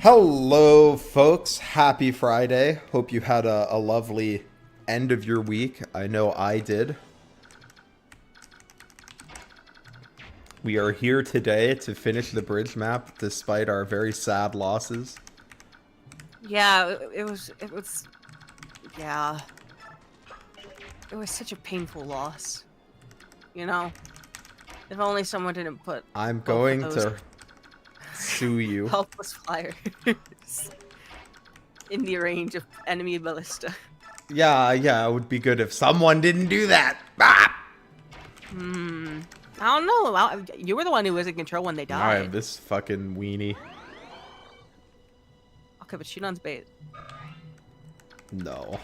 Hello, folks. Happy Friday. Hope you had a lovely end of your week. I know I did. We are here today to finish the bridge map despite our very sad losses. Yeah, it was, yeah. It was such a painful loss. You know? If only someone didn't put I'm both of going those to sue you. helpless flyers in the range of enemy ballista. Yeah, it would be good if someone didn't do that. Ah! I don't know. You were the one who was in control when they died. Alright, this fucking weenie. Okay, but Shunon's bait. No.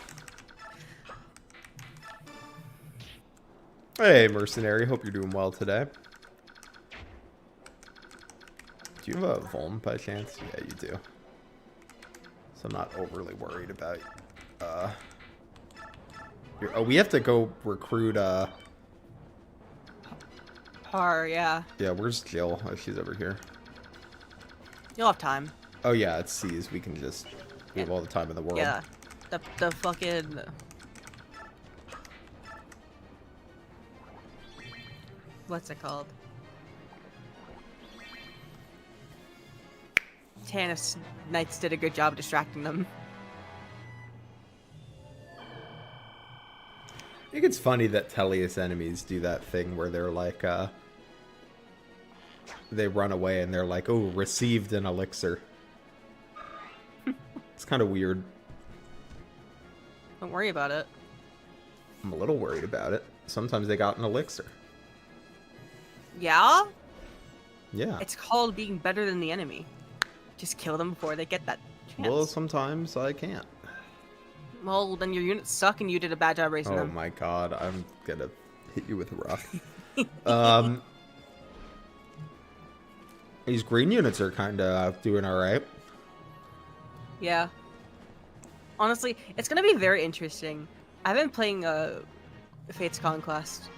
Hey, mercenary. Hope you're doing well today. Do you have a Vuln by chance? Yeah, you do. So I'm not overly worried about oh, we have to go recruit Har, yeah. yeah, where's Jill? Oh, she's over here. You'll have time. Oh yeah, it's C's. We can just we have all the time in the world. Yeah. The fucking... What's it called? Tannis Knights did a good job distracting them. I think it's funny that Tellius enemies do that thing where they're like, they run away and they're like, oh, received an elixir. It's kind of weird. Don't worry about it. I'm a little worried about it. Sometimes they got an elixir. Yeah? Yeah. It's called being better than the enemy. Just kill them before they get that chance. Well, sometimes I can't. Well, then your units suck and you did a bad job raising them. Oh my god, I'm gonna hit you with a rock. These green units are kind of doing alright. Yeah. Honestly, it's gonna be very interesting. I've been playing Fate's Conquest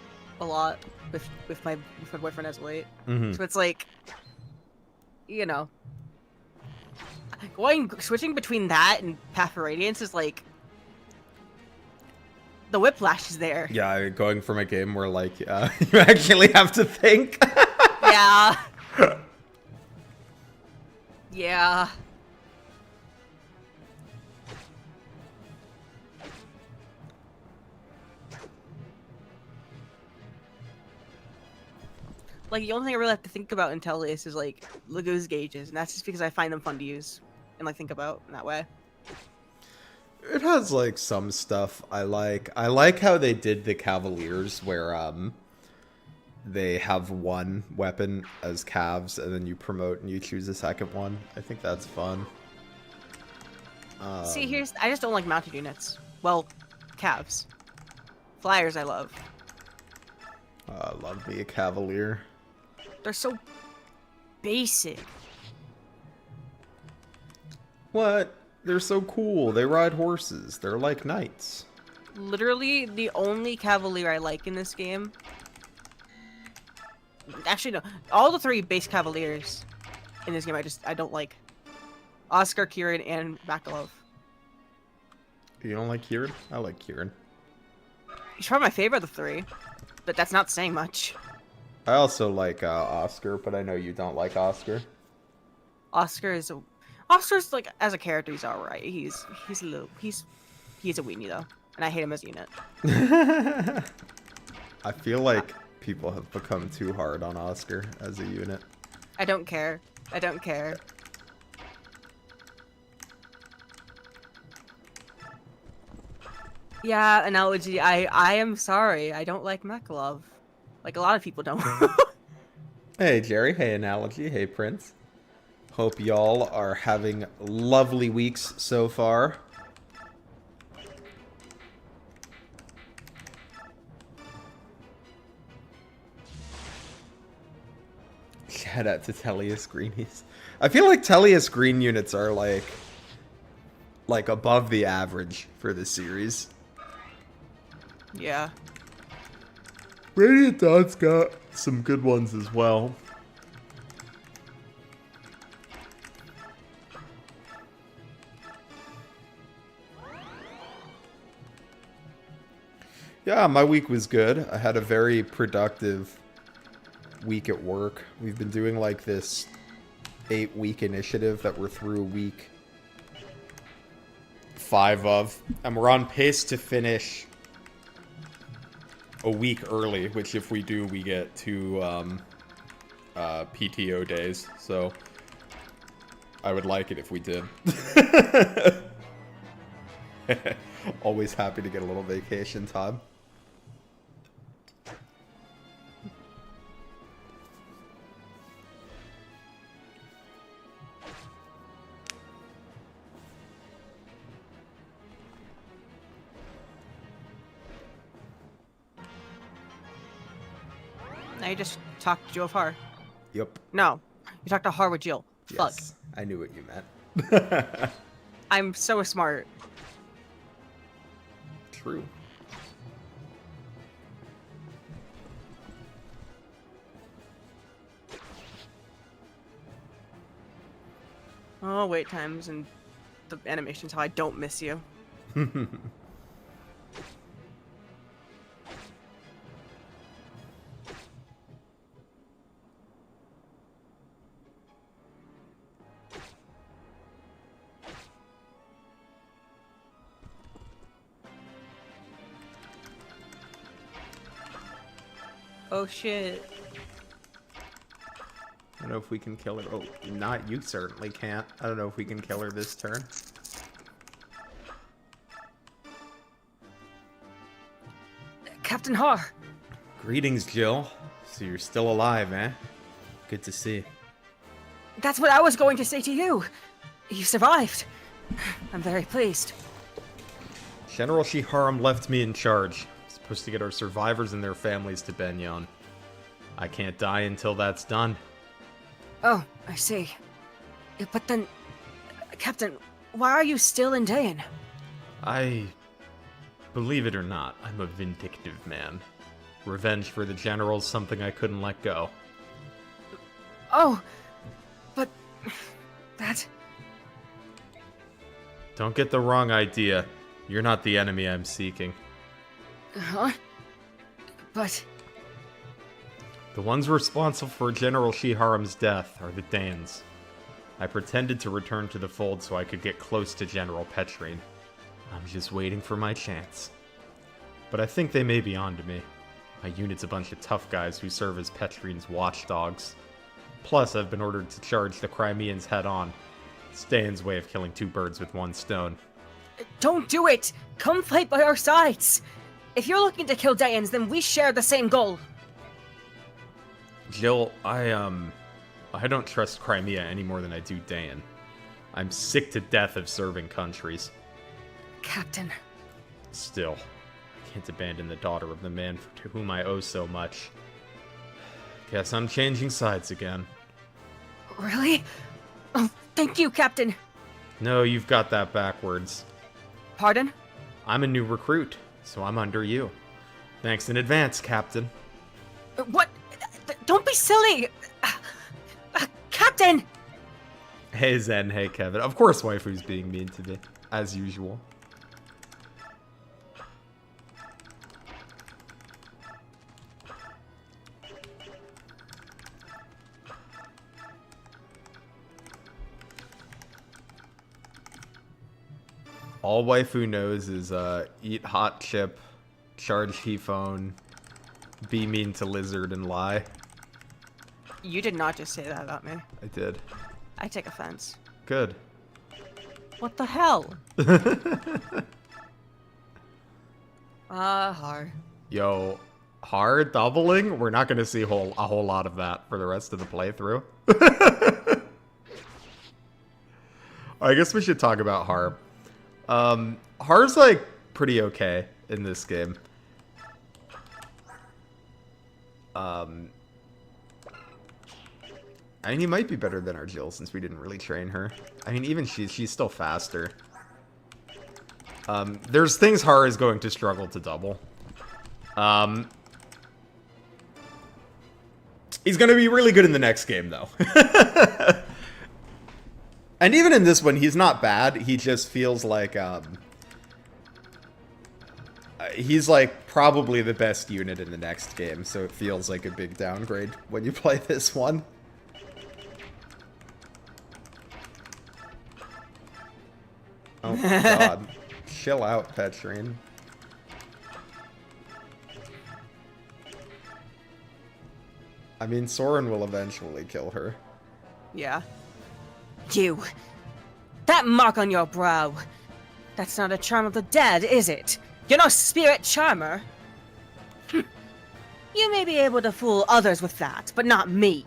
a lot with my boyfriend as of late. So it's like, you know, switching between that and Path for Radiance is like, the whiplash is there. Yeah, going from a game where like you actually have to think. Yeah. Yeah. Like, the only thing I really have to think about in Tellius is, like, Lagoose gauges, and that's just because I find them fun to use and, like, think about in that way. It has, like, some stuff I like. I like how they did the Cavaliers, where, they have one weapon as calves, and then you promote and you choose a second one. I think that's fun. See, I just don't like mounted units. Well, calves. Flyers I love. Love me a Cavalier. They're so basic. What? They're so cool. They ride horses. They're like knights. Literally, the only Cavalier I like in this game... Actually, no. All the three base Cavaliers in this game I don't like. Oscar, Kieran, and Makalov. You don't like Kieran? I like Kieran. He's probably my favorite of the three, but that's not saying much. I also like Oscar, but I know you don't like Oscar. Oscar's like, as a character, he's alright. He's a weenie though, and I hate him as a unit. I feel like people have become too hard on Oscar as a unit. I don't care. I don't care. Yeah, analogy. I am sorry. I don't like Makalov. Like a lot of people don't. Hey, Jerry. Hey, Analogy. Hey, Prince. Hope y'all are having lovely weeks so far. Shout out to Tellius Greenies. I feel like Tellius Green units are like above the average for this series. Yeah. Radiant Dot's got some good ones as well. Yeah, my week was good. I had a very productive week at work. We've been doing like this 8-week initiative that we're through week 5 of. And we're on pace to finish a week early, which if we do, we get 2 PTO days. So I would like it if we did. Always happy to get a little vacation time. Now you just talked to Jill of Har. Yep. No, you talked to Har with Jill. Fuck. Yes, I knew what you meant. I'm so smart. True. Oh, wait times and the animations, how I don't miss you. Oh shit. I don't know if we can kill her. Oh, not you certainly can't. I don't know if we can kill her this turn. Captain Har. Greetings, Jill. So you're still alive, eh? Good to see. That's what I was going to say to you. You survived. I'm very pleased. General Shiharam left me in charge. Supposed to get our survivors and their families to Benyon. I can't die until that's done. Oh, I see. But then, Captain, why are you still in Dayan? Believe it or not, I'm a vindictive man. Revenge for the general's something I couldn't let go. Oh, but that... Don't get the wrong idea. You're not the enemy I'm seeking. Huh? But... The ones responsible for General Shiharam's death are the Danes. I pretended to return to the fold so I could get close to General Petrine. I'm just waiting for my chance. But I think they may be onto me. My unit's a bunch of tough guys who serve as Petrine's watchdogs. Plus, I've been ordered to charge the Crimeans head-on. It's Dane's way of killing 2 birds with 1 stone. Don't do it! Come fight by our sides! If you're looking to kill Daeans, then we share the same goal. Jill, I don't trust Crimea any more than I do Dayan. I'm sick to death of serving countries. Captain. Still, I can't abandon the daughter of the man to whom I owe so much. Guess I'm changing sides again. Really? Oh, thank you, Captain. No, you've got that backwards. Pardon? I'm a new recruit, so I'm under you. Thanks in advance, Captain. What? Don't be silly! Captain! Hey Zen, hey Kevin. Of course Waifu's being mean to me, as usual. All Waifu knows is eat hot chip, charge T-phone, be mean to lizard, and lie. You did not just say that about me. I did. I take offense. Good. What the hell? Har. Yo, hard doubling? We're not going to see a whole lot of that for the rest of the playthrough. I guess we should talk about Har. Har's, like, pretty okay in this game. I mean, he might be better than our Jill since we didn't really train her. I mean, even she's still faster. There's things Har is going to struggle to double. He's going to be really good in the next game, though. And even in this one, he's not bad. He just feels like, he's like probably the best unit in the next game, so it feels like a big downgrade when you play this one. Oh god. Chill out, Petrine. I mean, Soren will eventually kill her. Yeah. You. That mark on your brow. That's not a charm of the dead, is it? You're no spirit charmer. You may be able to fool others with that, but not me.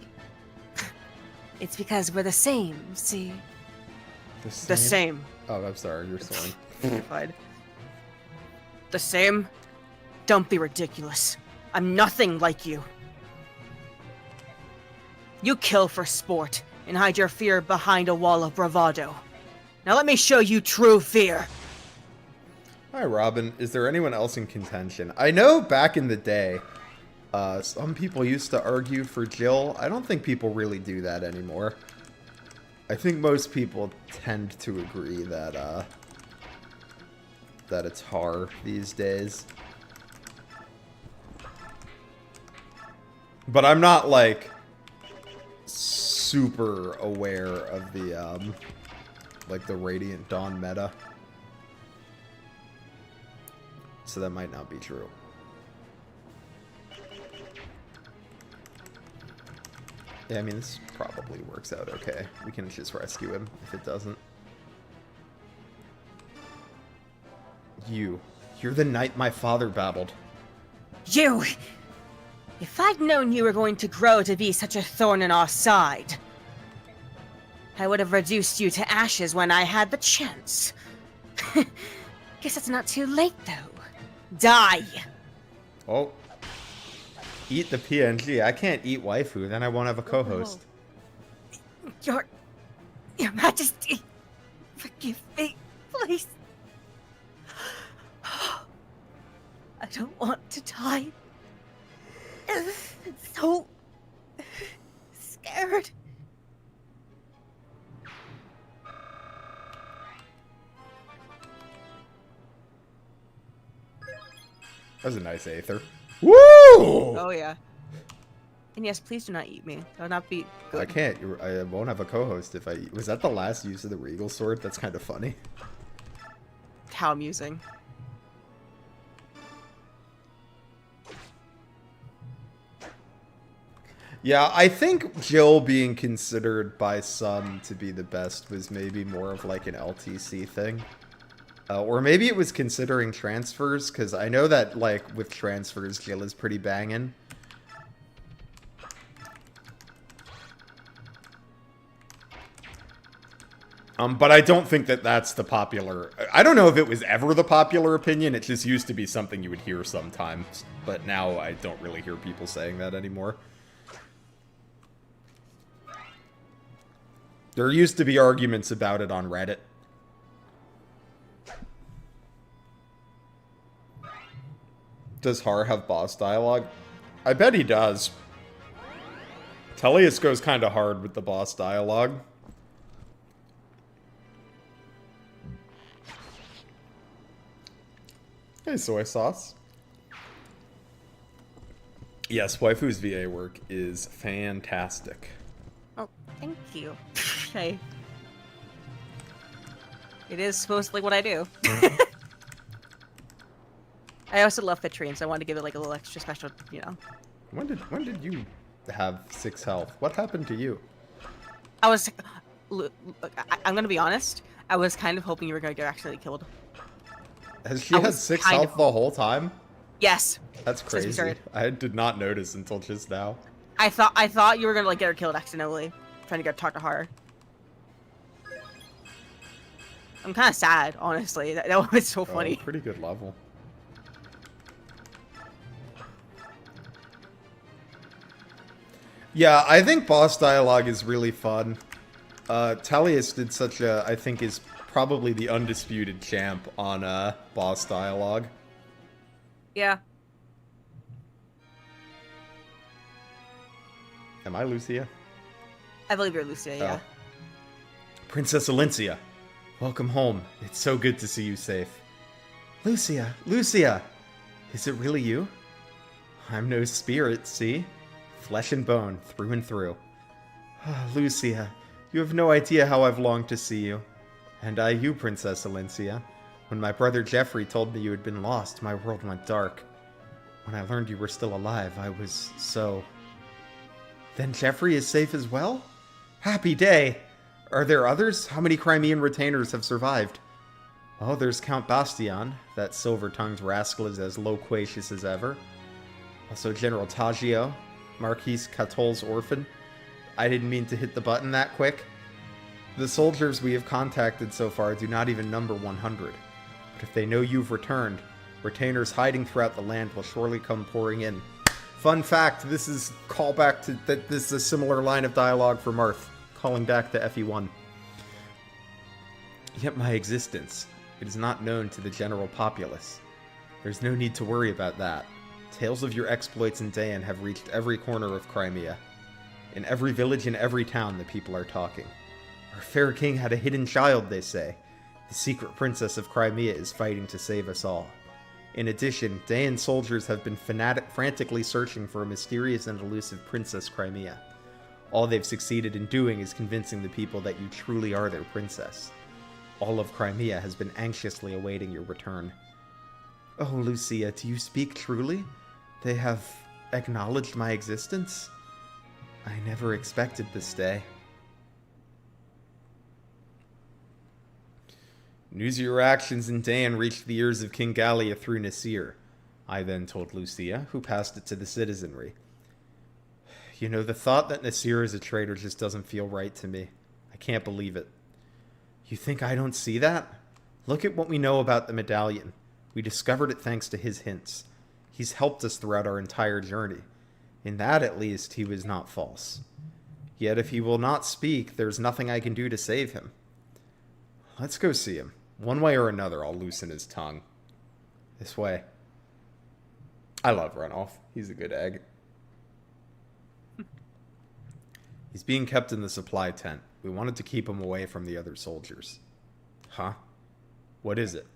It's because we're the same, see? The same. Oh, I'm sorry, you're Soren. Fine. The same? Don't be ridiculous. I'm nothing like you. You kill for sport and hide your fear behind a wall of bravado. Now let me show you true fear. Hi, Robin. Is there anyone else in contention? I know back in the day, some people used to argue for Jill. I don't think people really do that anymore. I think most people tend to agree that, that it's Har these days. But I'm not, like, super aware of the, like, the Radiant Dawn meta. So that might not be true. Yeah, I mean, this probably works out okay. We can just rescue him if it doesn't. You're the knight my father battled. You! If I'd known you were going to grow to be such a thorn in our side, I would have reduced you to ashes when I had the chance. Guess it's not too late, though. Die! Oh. Eat the PNG. I can't eat waifu, then I won't have a co-host. Your Majesty, forgive me, please. I don't want to die. I'm so scared. That was a nice Aether. Woo! Oh yeah. And yes, please do not eat me. That would not be good. I can't. I won't have a co-host if I eat. Was that the last use of the Regal Sword? That's kind of funny. How amusing. Yeah, I think Jill being considered by some to be the best was maybe more of like an LTC thing. Or maybe it was considering transfers, because I know that, like, with transfers, Jill is pretty banging. But I don't think that that's the popular... I don't know if it was ever the popular opinion, it just used to be something you would hear sometimes. But now I don't really hear people saying that anymore. There used to be arguments about it on Reddit. Does Har have boss dialogue? I bet he does. Tellius goes kind of hard with the boss dialogue. Hey, soy sauce. Yes, Waifu's VA work is fantastic. Oh, thank you. Okay. It is mostly what I do. I also love Petrine, so I wanted to give it like a little extra special, you know. When did you have 6 health? What happened to you? I was... Look, I'm gonna be honest. I was kind of hoping you were gonna get actually killed. Has she had 6 health the whole time? Yes. That's crazy. I did not notice until just now. I thought you were gonna like get her killed accidentally, trying to get talk to her. I'm kind of sad, honestly. That was so funny. Pretty good level. Yeah, I think boss dialogue is really fun. Tellius did such a, I think, is probably the undisputed champ on boss dialogue. Yeah. Am I Lucia? I believe you're Lucia, yeah. Princess Alencia, welcome home. It's so good to see you safe. Lucia, Is it really you? I'm no spirit, see? Flesh and bone, through and through. Lucia, you have no idea how I've longed to see you. And I you, Princess Alencia. When my brother Jeffrey told me you had been lost, my world went dark. When I learned you were still alive, I was so... Then Jeffrey is safe as well? Happy day! Are there others? How many Crimean retainers have survived? Oh, there's Count Bastian. That silver-tongued rascal is as loquacious as ever. Also General Taggio, Marquis Catol's orphan. I didn't mean to hit the button that quick. The soldiers we have contacted so far do not even number 100. But if they know you've returned, retainers hiding throughout the land will surely come pouring in. Fun fact, this is callback to that. This is a similar line of dialogue from Marth, calling back to FE1. Yet my existence, it is not known to the general populace. There's no need to worry about that. Tales of your exploits in Dayan have reached every corner of Crimea. In every village and every town, the people are talking. Our fair king had a hidden child, they say. The secret princess of Crimea is fighting to save us all. In addition, Dayan soldiers have been frantically searching for a mysterious and elusive Princess Crimea. All they've succeeded in doing is convincing the people that you truly are their princess. All of Crimea has been anxiously awaiting your return. Oh, Lucia, do you speak truly? They have acknowledged my existence? I never expected this day. News of your actions in Dayan reached the ears of King Gallia through Nasir. I then told Lucia, who passed it to the citizenry. You know, the thought that Nasir is a traitor just doesn't feel right to me. I can't believe it. You think I don't see that? Look at what we know about the medallion. We discovered it thanks to his hints. He's helped us throughout our entire journey. In that, at least, he was not false. Yet if he will not speak, there's nothing I can do to save him. Let's go see him. One way or another, I'll loosen his tongue. This way. I love Runoff. He's a good egg. He's being kept in the supply tent. We wanted to keep him away from the other soldiers. Huh? What is it?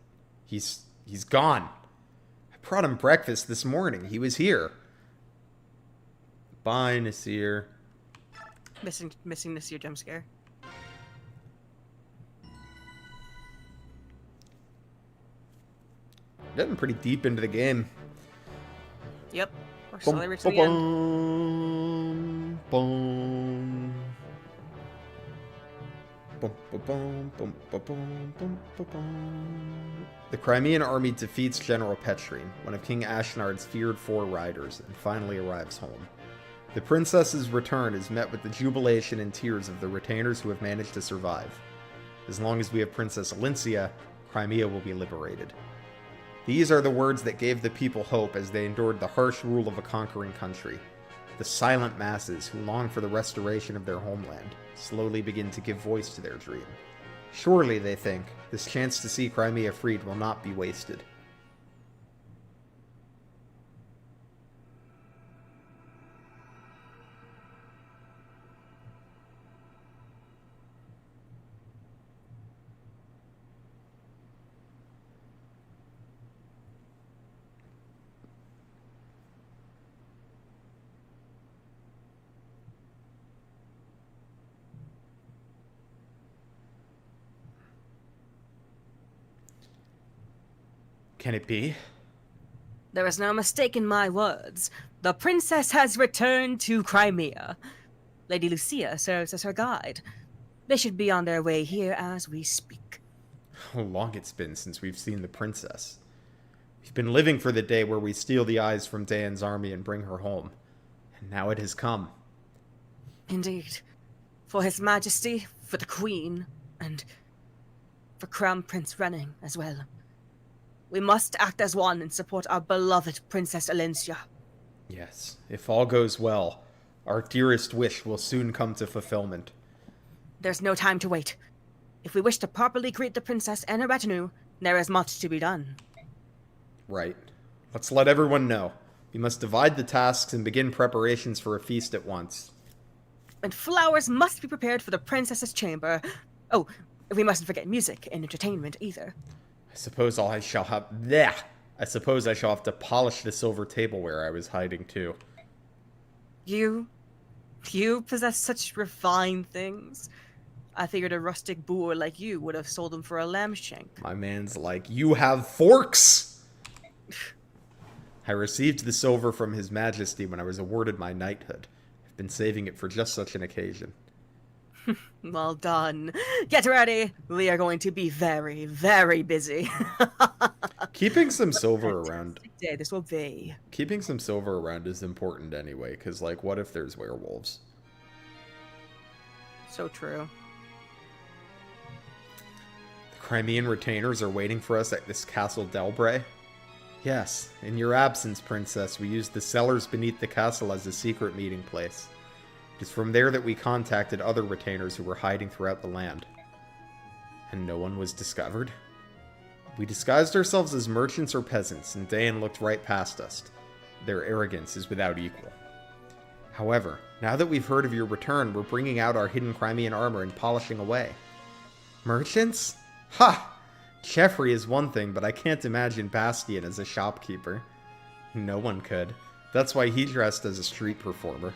He's gone. I brought him breakfast this morning. He was here. Bye, Nasir. Missing Nasir jump scare. Getting pretty deep into the game. Yep. We're slowly reaching the end. Boom. The Crimean army defeats General Petrine, one of King Ashnard's feared four riders, and finally arrives home. The princess's return is met with the jubilation and tears of the retainers who have managed to survive. As long as we have Princess Alencia, Crimea will be liberated. These are the words that gave the people hope as they endured the harsh rule of a conquering country. The silent masses who long for the restoration of their homeland slowly begin to give voice to their dream. Surely, they think, this chance to see Crimea freed will not be wasted. Can it be? There is no mistaking my words. The princess has returned to Crimea. Lady Lucia serves as her guide. They should be on their way here as we speak. How long it's been since we've seen the princess. We've been living for the day where we steal the eyes from Dayan's army and bring her home. And now it has come. Indeed. For His Majesty, for the Queen, and for Crown Prince Renning as well. We must act as one and support our beloved Princess Alencia. Yes, if all goes well, our dearest wish will soon come to fulfillment. There's no time to wait. If we wish to properly greet the princess and her retinue, there is much to be done. Right. Let's let everyone know. We must divide the tasks and begin preparations for a feast at once. And flowers must be prepared for the princess's chamber. Oh, we mustn't forget music and entertainment either. I suppose I I suppose I shall have to polish the silver tableware I was hiding too. You possess such refined things. I figured a rustic boor like you would have sold them for a lamb shank. My man's like, you have forks! I received the silver from His Majesty when I was awarded my knighthood. I've been saving it for just such an occasion. Well done. Get ready. We are going to be very, very busy. Keeping some silver around. Day this will be. Keeping some silver around is important anyway, because, like, what if there's werewolves? So true. The Crimean retainers are waiting for us at this Castle Delbray. Yes, in your absence, Princess, we used the cellars beneath the castle as a secret meeting place. It is from there that we contacted other retainers who were hiding throughout the land. And no one was discovered? We disguised ourselves as merchants or peasants, and Dayan looked right past us. Their arrogance is without equal. However, now that we've heard of your return, we're bringing out our hidden Crimean armor and polishing away. Merchants? Ha! Jeffrey is one thing, but I can't imagine Bastian as a shopkeeper. No one could. That's why he dressed as a street performer.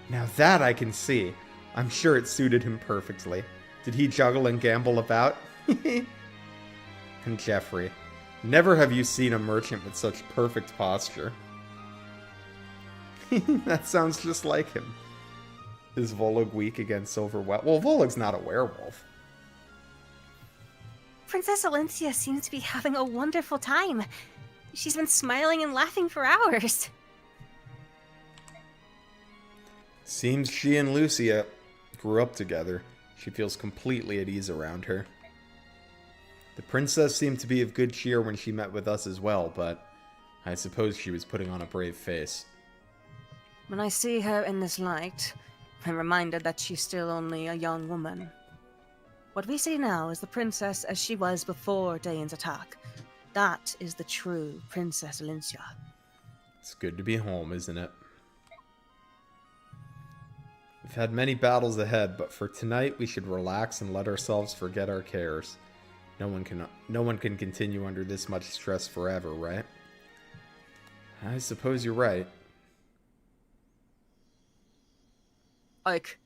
Now that I can see. I'm sure it suited him perfectly. Did he juggle and gamble about? And Jeffrey. Never have you seen a merchant with such perfect posture. That sounds just like him. Is Volog weak against Silver Well, Volog's not a werewolf. Princess Alencia seems to be having a wonderful time. She's been smiling and laughing for hours. Seems she and Lucia grew up together. She feels completely at ease around her. The princess seemed to be of good cheer when she met with us as well, but I suppose she was putting on a brave face. When I see her in this light, I'm reminded that she's still only a young woman. What we see now is the princess as she was before Dayan's attack. That is the true Princess Alencia. It's good to be home, isn't it? We've had many battles ahead, but for tonight we should relax and let ourselves forget our cares. No one can continue under this much stress forever, right? I suppose you're right. Like,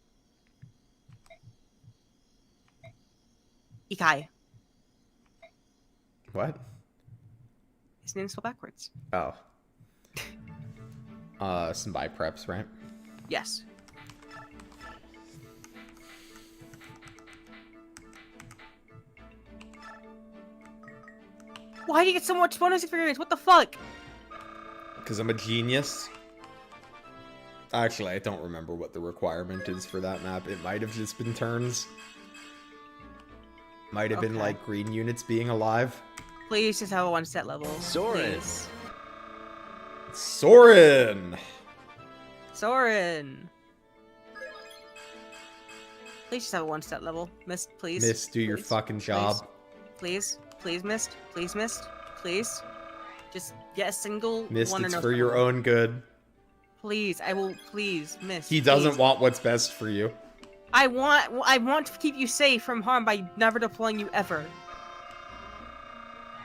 Ikai. What? His name's spelled backwards. Oh. Some buy preps, right? Yes. Why do you get so much bonus experience? What the fuck? Because I'm a genius. Actually, I don't remember what the requirement is for that map. It might have just been turns. Might have been like green units being alive. Please just have a one set level. Soren. Please. Soren! Soren. Please just have a one set level. Mist, please. Mist, do your fucking job. Please. Please, Mist. Please, Mist. Please. Just get a single Mist, one or it's no for your level. own good. Please, I will. Please, Mist. He doesn't please. want what's best for you. I want to keep you safe from harm by never deploying you ever.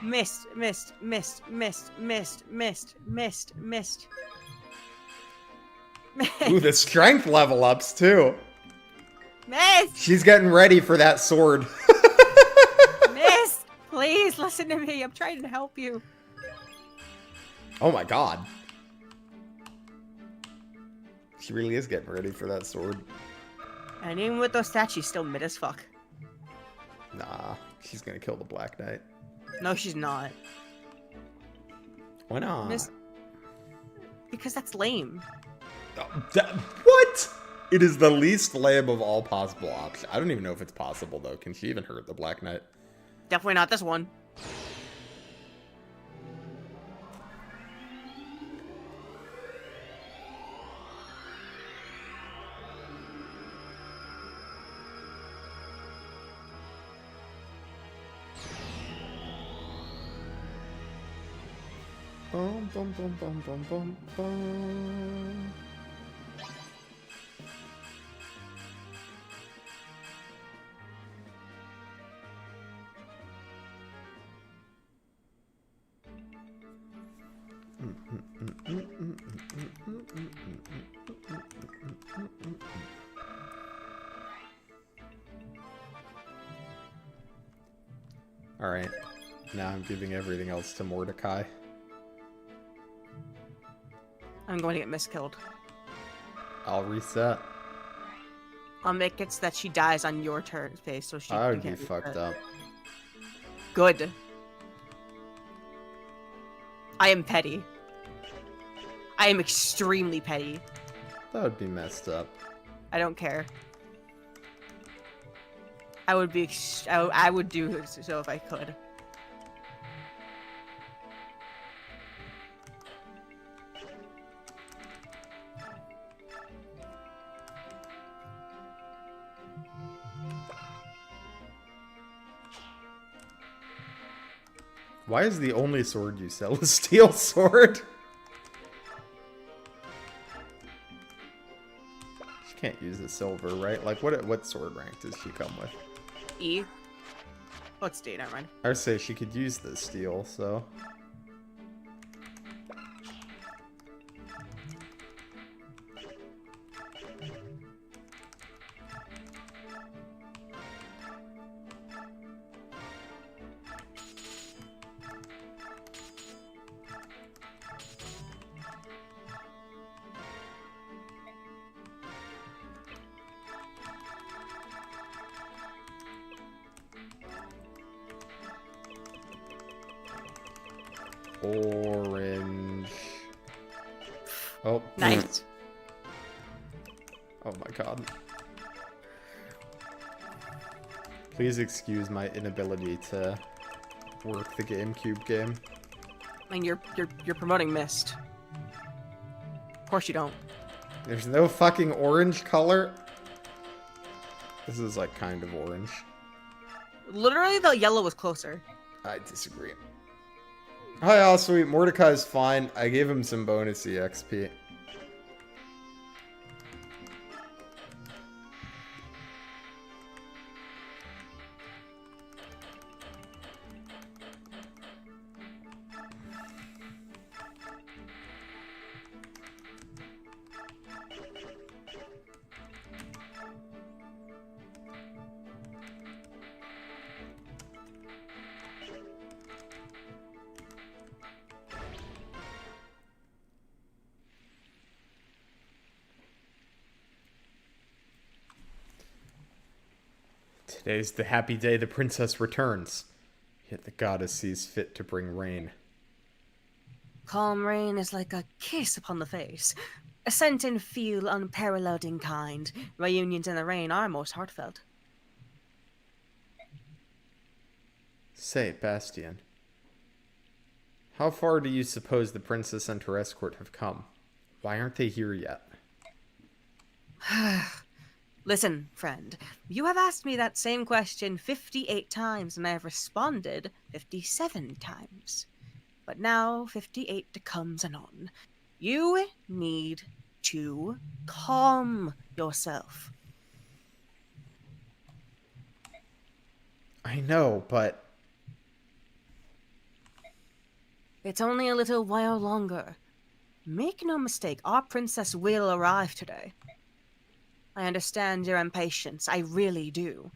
Mist, Mist, Mist, Mist, Mist, Mist, Mist, Mist. Ooh, the strength level ups too. Mist! She's getting ready for that sword. Mist! Please listen to me. I'm trying to help you. Oh my god. She really is getting ready for that sword. And even with those stats, she's still mid as fuck. Nah, she's gonna kill the Black Knight. No, she's not. Why not? Mist... Because that's lame. What? It is the least lame of all possible options. I don't even know if it's possible, though. Can she even hurt the Black Knight? Definitely not this one. Bum, bum, bum, bum, bum, bum, bum. Alright. Now I'm giving everything else to Mordecai. I'm going to get miskilled. I'll reset. I'll make it so that she dies on your turn phase, so she. I would you be can't fucked reset. up. Good. I am petty. I am extremely petty. That would be messed up. I don't care. I would be. I would do so if I could. Why is the only sword you sell a steel sword? She can't use the silver, right? Like, what sword rank does she come with? E. Oh, it's D, never mind. I would say she could use the steel, so... Orange. Oh. Nice. Oh my god. Please excuse my inability to work the GameCube game. I mean, you're promoting Mist. Of course you don't. There's no fucking orange color. This is like kind of orange. Literally, the yellow was closer. I disagree. Hi, all sweet. Mordecai's fine. I gave him some bonus EXP. Today's the happy day the princess returns. Yet the goddess sees fit to bring rain. Calm rain is like a kiss upon the face. A scent and feel unparalleled in kind. Reunions in the rain are most heartfelt. Say, Bastian. How far do you suppose the princess and her escort have come? Why aren't they here yet? Listen, friend, you have asked me that same question 58 times, and I have responded 57 times. But now 58 comes anon. You need to calm yourself. I know, but... It's only a little while longer. Make no mistake, our princess will arrive today. I understand your impatience, I really do.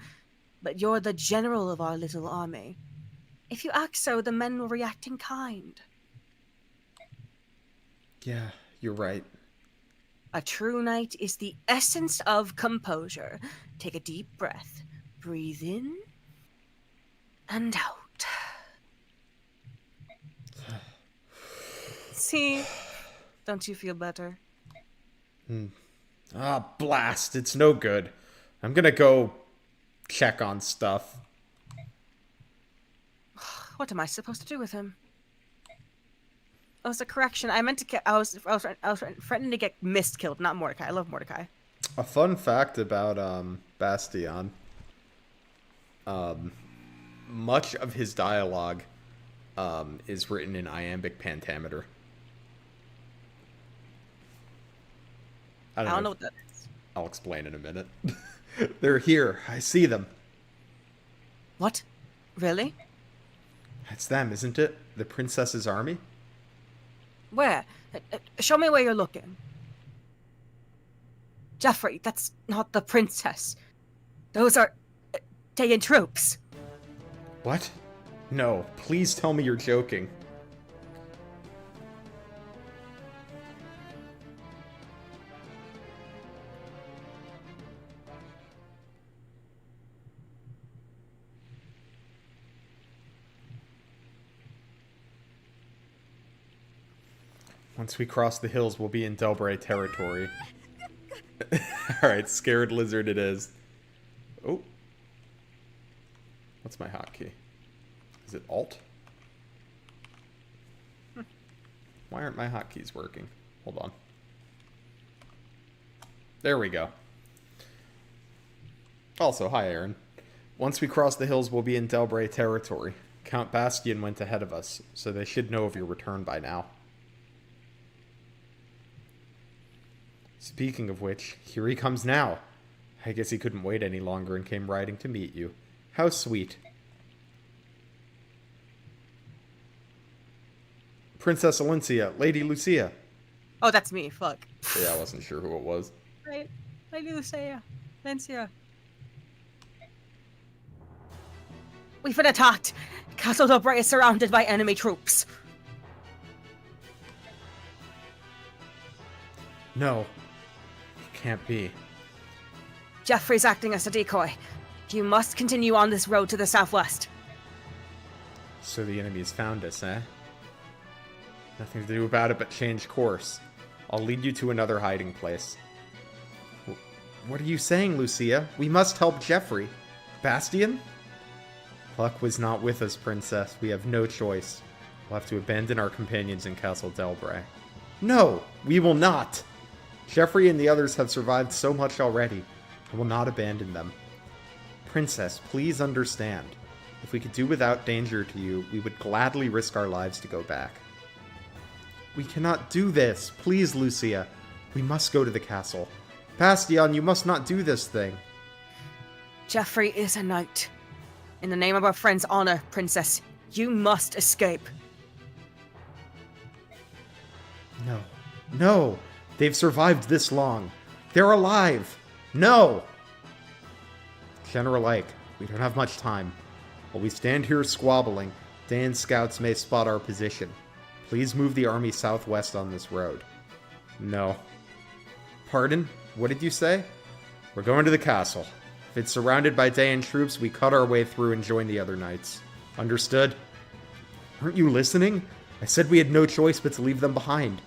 But you're the general of our little army. If you act so, the men will react in kind. Yeah, you're right. A true knight is the essence of composure. Take a deep breath. Breathe in and out. See? Don't you feel better? Ah, blast. It's no good. I'm gonna go check on stuff. What am I supposed to do with him? Oh, it's a correction. I meant to get. I was threatening to get Mist killed, not Mordecai. I love Mordecai. A fun fact about Bastion. Much of his dialogue is written in iambic pentameter. I don't know what that is. I'll explain in a minute. They're here. I see them. What? Really? It's them, isn't it? The princess's army? Where? Show me where you're looking. Jeffrey, that's not the princess. Those are Dayan troops. What? No, please tell me you're joking. Once we cross the hills, we'll be in Delbray territory. Alright, scared lizard it is. Oh. What's my hotkey? Is it Alt? Why aren't my hotkeys working? Hold on. There we go. Also, hi Aaron. Once we cross the hills, we'll be in Delbray territory. Count Bastion went ahead of us, so they should know of your return by now. Speaking of which, here he comes now. I guess he couldn't wait any longer and came riding to meet you. How sweet. Princess Alencia, Lady Lucia. Oh, that's me. Fuck. Yeah, I wasn't sure who it was. Right. Lady Lucia. Lencia. We've been attacked. Castle Delbray is surrounded by enemy troops. No. It can't be. Jeffrey's acting as a decoy. You must continue on this road to the southwest. So the enemy has found us, eh? Nothing to do about it but change course. I'll lead you to another hiding place. What are you saying, Lucia? We must help Jeffrey. Bastion? Luck was not with us, Princess. We have no choice. We'll have to abandon our companions in Castle Delbray. No, we will not! Jeffrey and the others have survived so much already. I will not abandon them. Princess, please understand. If we could do without danger to you, we would gladly risk our lives to go back. We cannot do this. Please, Lucia. We must go to the castle. Bastion, you must not do this thing. Jeffrey is a knight. In the name of our friend's honor, Princess, you must escape. No. No! They've survived this long. They're alive! No! General Ike, we don't have much time. While we stand here squabbling, Dan's scouts may spot our position. Please move the army southwest on this road. No. Pardon? What did you say? We're going to the castle. If it's surrounded by Dayan troops, we cut our way through and join the other knights. Understood? Aren't you listening? I said we had no choice but to leave them behind.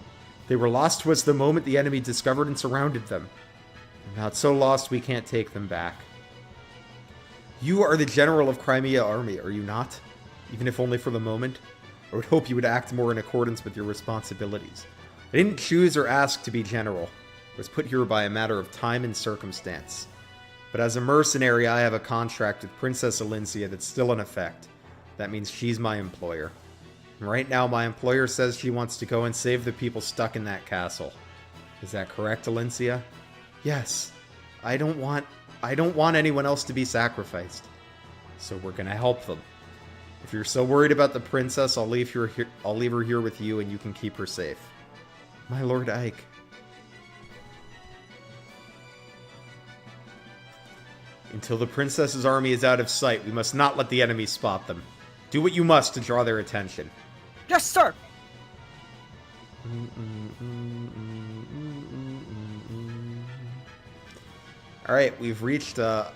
They were lost to us the moment the enemy discovered and surrounded them. They're not so lost we can't take them back. You are the general of Crimea Army, are you not? Even if only for the moment? I would hope you would act more in accordance with your responsibilities. I didn't choose or ask to be general. I was put here by a matter of time and circumstance. But as a mercenary, I have a contract with Princess Alencia that's still in effect. That means she's my employer. And right now, my employer says she wants to go and save the people stuck in that castle. Is that correct, Alencia? Yes. I don't want anyone else to be sacrificed. So we're gonna help them. If you're so worried about the princess, I'll leave her here with you and you can keep her safe. My Lord Ike. Until the princess's army is out of sight, we must not let the enemy spot them. Do what you must to draw their attention. Yes, sir! Alright, we've reached the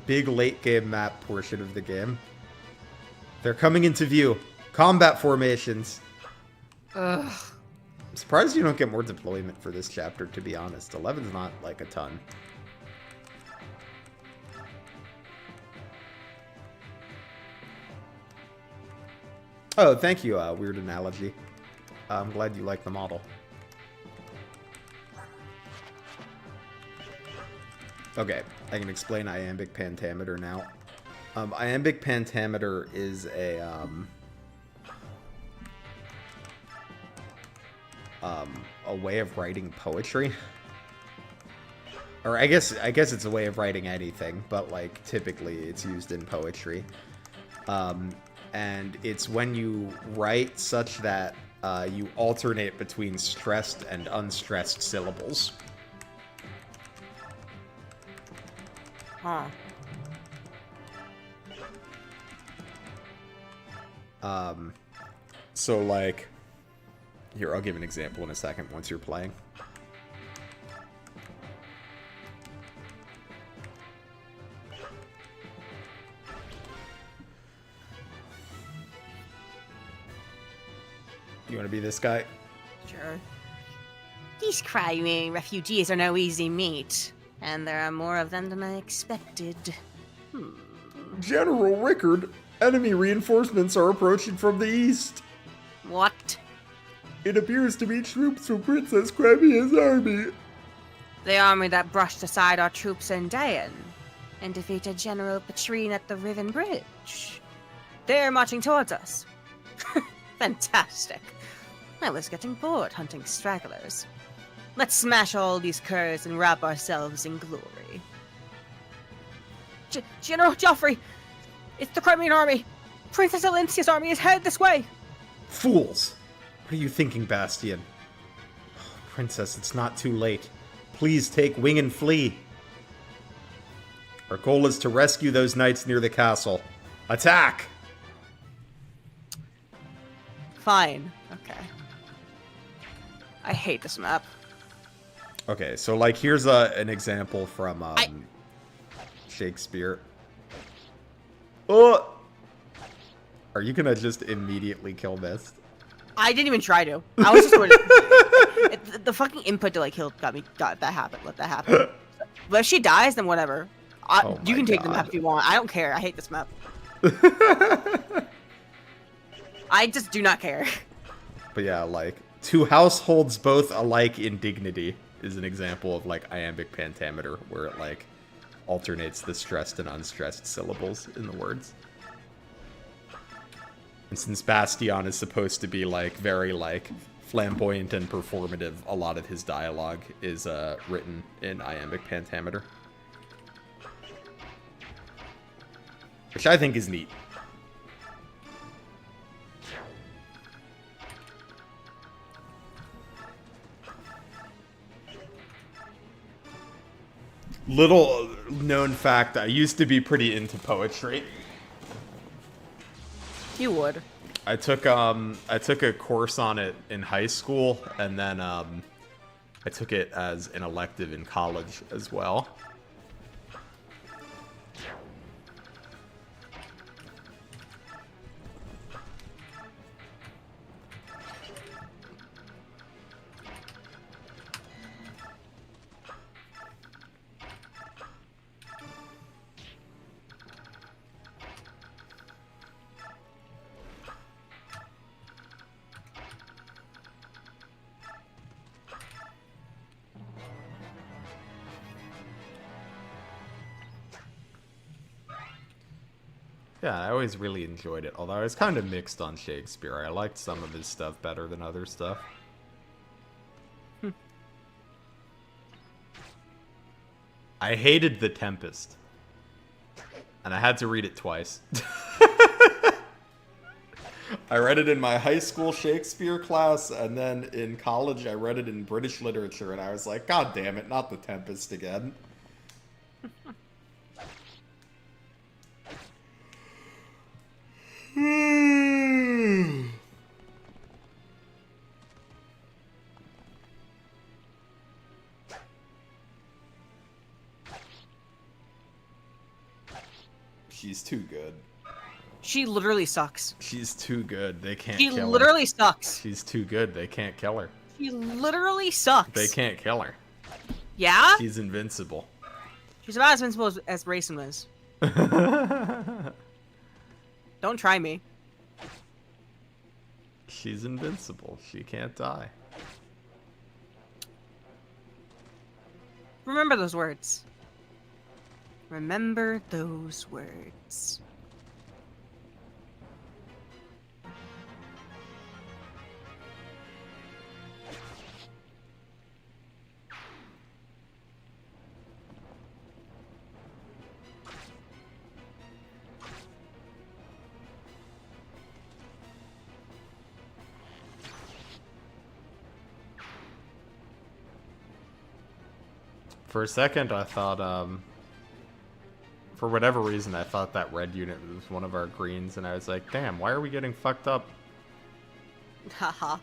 big late game map portion of the game. They're coming into view. Combat formations. Ugh. I'm surprised you don't get more deployment for this chapter, to be honest. 11's not, like, a ton. Oh, thank you, weird analogy. I'm glad you like the model. Okay, I can explain iambic pentameter now. Iambic pentameter is a way of writing poetry. Or I guess it's a way of writing anything, but like typically it's used in poetry. And it's when you write such that you alternate between stressed and unstressed syllables. Huh. So, like... Here, I'll give an example in a second once you're playing. You want to be this guy? Sure. These crying refugees are no easy meat, and there are more of them than I expected. General Rickard, enemy reinforcements are approaching from the east. What? It appears to be troops from Princess Kremia's army. The army that brushed aside our troops in Dayan and defeated General Petrine at the Riven Bridge. They're marching towards us. Fantastic. I was getting bored hunting stragglers. Let's smash all these curs and wrap ourselves in glory. General Joffrey! It's the Crimean army! Princess Elincia's army is headed this way! Fools! What are you thinking, Bastion? Princess, it's not too late. Please take wing and flee. Our goal is to rescue those knights near the castle. Attack! Fine. Okay. I hate this map. Okay, so like here's an example from Shakespeare. Oh! Are you gonna just immediately kill Mist? I didn't even try to. I was just going the fucking input to like kill got that happen. Let that happen. But if she dies, then whatever. You can take the map if you want. I don't care. I hate this map. I just do not care. But yeah, like, two households both alike in dignity is an example of, like, iambic pentameter, where it, like, alternates the stressed and unstressed syllables in the words. And since Bastion is supposed to be, like, very, like, flamboyant and performative, a lot of his dialogue is written in iambic pentameter. Which I think is neat. Little known fact, I used to be pretty into poetry. You would. I took a course on it in high school, and then I took it as an elective in college as well. Yeah, I always really enjoyed it, although I was kind of mixed on Shakespeare. I liked some of his stuff better than other stuff. I hated The Tempest. And I had to read it twice. I read it in my high school Shakespeare class, and then in college I read it in British literature, and I was like, God damn it, not The Tempest again. She's too good. She literally sucks. She's too good. They can't She kill her. She literally sucks. She's too good. They can't kill her. She literally sucks. They can't kill her. Yeah? She's invincible. She's about as invincible as Racing is. Don't try me. She's invincible. She can't die. Remember those words. Remember those words. For a second, I thought For whatever reason, I thought that red unit was one of our greens, and I was like, damn, why are we getting fucked up? Haha.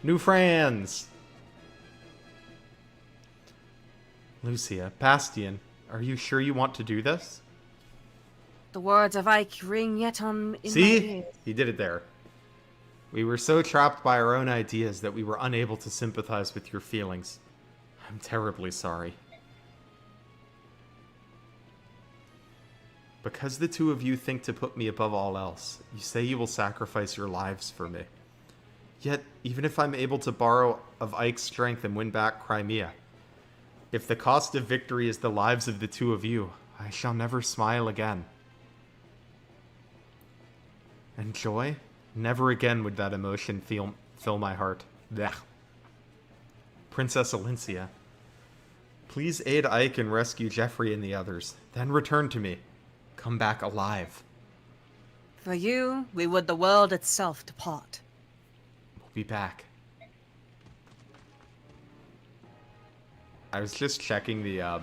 New friends! Lucia, Bastion, are you sure you want to do this? The words of Ike ring yet on in my See? ears. He did it there. We were so trapped by our own ideas that we were unable to sympathize with your feelings. I'm terribly sorry. Because the two of you think to put me above all else, you say you will sacrifice your lives for me. Yet, even if I'm able to borrow of Ike's strength and win back Crimea, if the cost of victory is the lives of the two of you, I shall never smile again. And joy? Never again would that emotion fill my heart. Blech. Princess Alincia, please aid Ike and rescue Jeffrey and the others. Then return to me. Come back alive. For you, we would the world itself depart. We'll be back. I was just checking the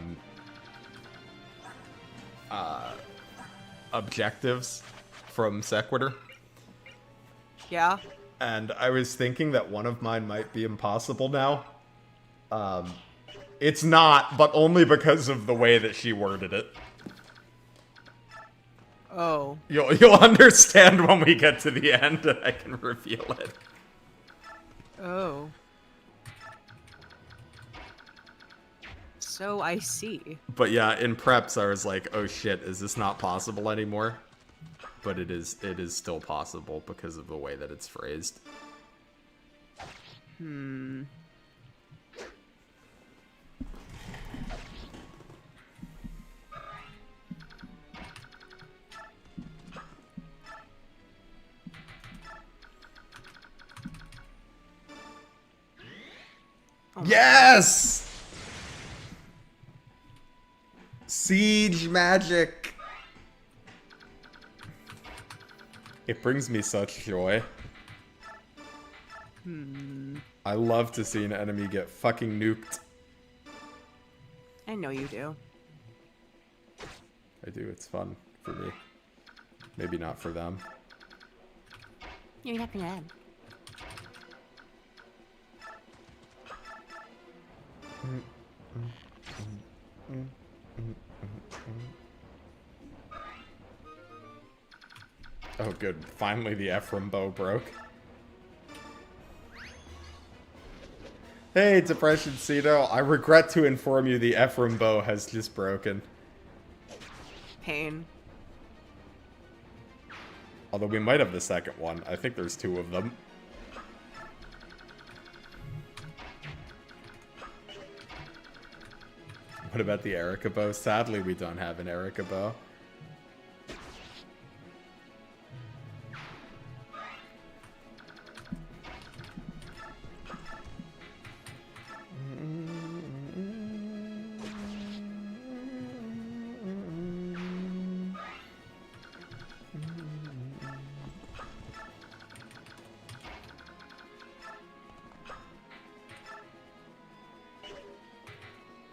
objectives from Sequitur. Yeah? And I was thinking that one of mine might be impossible now. It's not, but only because of the way that she worded it. Oh. You'll understand when we get to the end and I can reveal it. Oh. So I see. But yeah, in preps I was like, oh shit, is this not possible anymore? But it is still possible because of the way that it's phrased. Hmm. Oh yes! Siege magic! It brings me such joy. I love to see an enemy get fucking nuked. I know you do. I do, it's fun for me. Maybe not for them. You're not gonna. Oh good, finally the Ephraim bow broke. Hey, Depression Cito, I regret to inform you the Ephraim bow has just broken. Pain. Although we might have the second one. I think there's two of them. What about the Erica bow? Sadly, we don't have an Erica bow.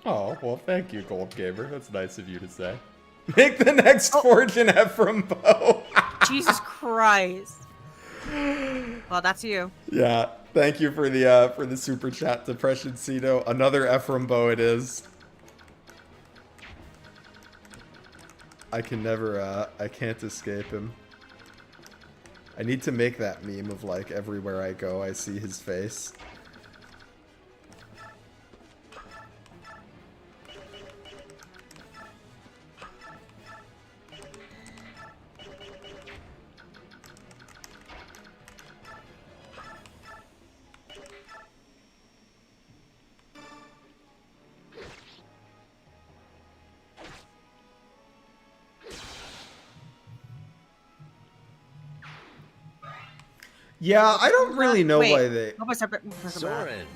Oh, well, thank you, Gold Gamer. That's nice of you to say. Make the next Forge an Ephraim bow. Jesus Christ. Well, that's you. Yeah, thank you for the super chat, Depression Cito. Another Ephraim bow it is. I can never, I can't escape him. I need to make that meme of, like, everywhere I go, I see his face. Yeah, I don't really know why they... What percent Soren.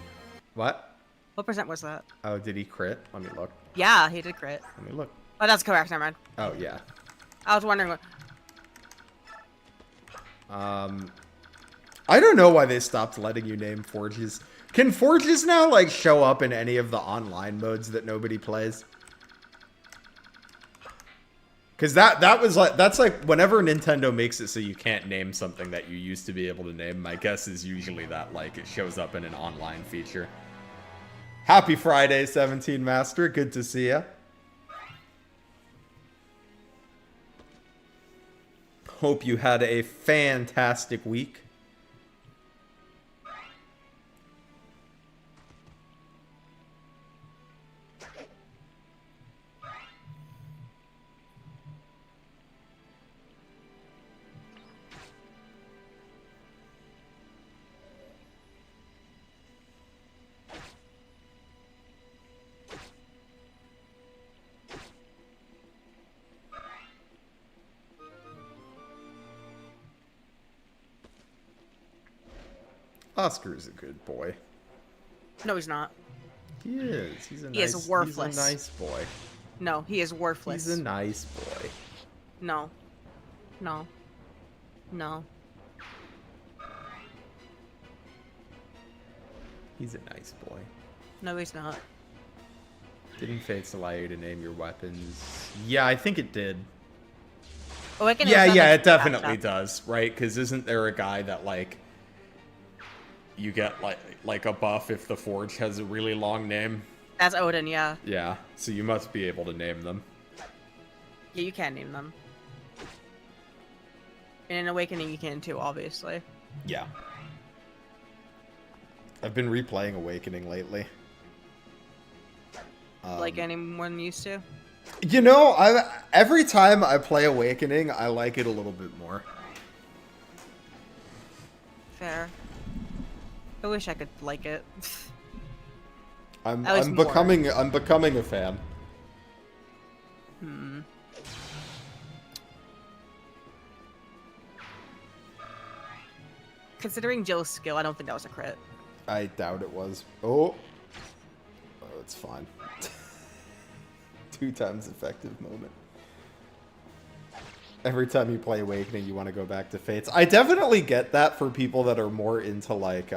What? What percent was that? Oh, did he crit? Let me look. Yeah, he did crit. Let me look. Oh, that's correct. Never mind. Oh, yeah. I was wondering what... I don't know why they stopped letting you name forges. Can forges now, like, show up in any of the online modes that nobody plays? Because that was like, that's like, whenever Nintendo makes it so you can't name something that you used to be able to name, my guess is usually that, like, it shows up in an online feature. Happy Friday, 17 Master. Good to see ya. Hope you had a fantastic week. Oscar's a good boy. No, he's not. He is. He's a He is worthless. He's a nice boy. No, he is worthless. He's a nice boy. No. No. No. He's a nice boy. No, he's not. Didn't Fates allow you to name your weapons? Yeah, I think it did. Awakening Yeah, it definitely does, right? Because isn't there a guy that, like, you get, like a buff if the forge has a really long name? That's Odin, yeah. Yeah, so you must be able to name them. Yeah, you can name them. And in Awakening, you can too, obviously. Yeah. I've been replaying Awakening lately. Like anyone used to? You know, every time I play Awakening, I like it a little bit more. Fair. I wish I could like it. I'm becoming a fan. Considering Jill's skill, I don't think that was a crit. I doubt it was. Oh, it's fine. 2 times effective moment. Every time you play Awakening, you want to go back to Fates. I definitely get that for people that are more into like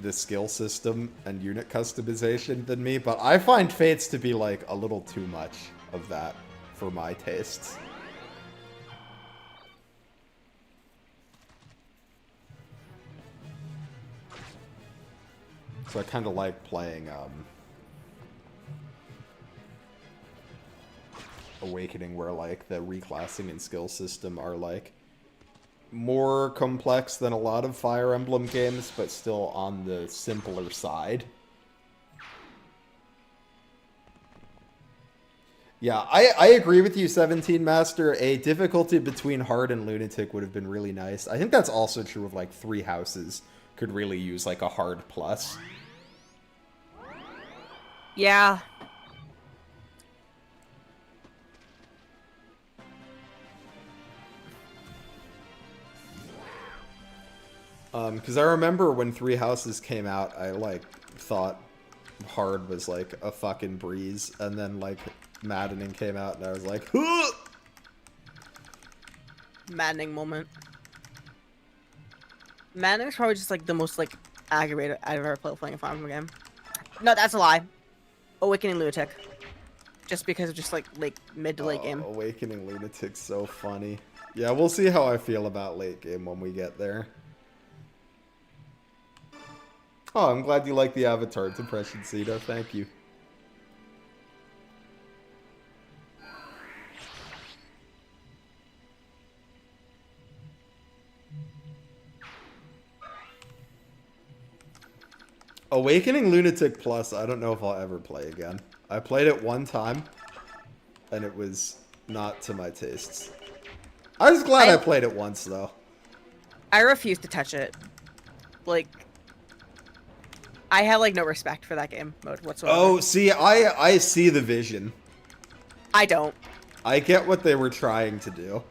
the skill system and unit customization than me, but I find Fates to be like a little too much of that for my tastes. So I kind of like playing Awakening, where like the reclassing and skill system are like more complex than a lot of Fire Emblem games, but still on the simpler side. Yeah, I agree with you, 17 Master. A difficulty between Hard and Lunatic would have been really nice. I think that's also true of like 3 houses. Could really use like a Hard plus. Yeah. Because I remember when 3 Houses came out, I, like, thought Hard was, like, a fucking breeze, and then, like, Maddening came out, and I was like, huh! Maddening moment. Maddening's probably just, like, the most, like, aggravated I've ever playing a Fire Emblem game. No, that's a lie. Awakening Lunatic. Just because of just, like, mid to late game. Awakening Lunatic's so funny. Yeah, we'll see how I feel about late game when we get there. Oh, I'm glad you like the Avatar depression, Cito. Thank you. Awakening Lunatic Plus, I don't know if I'll ever play again. I played it one time, and it was not to my tastes. I was glad I played it once, though. I refuse to touch it. Like, I have, like, no respect for that game mode whatsoever. Oh, see, I see the vision. I don't. I get what they were trying to do.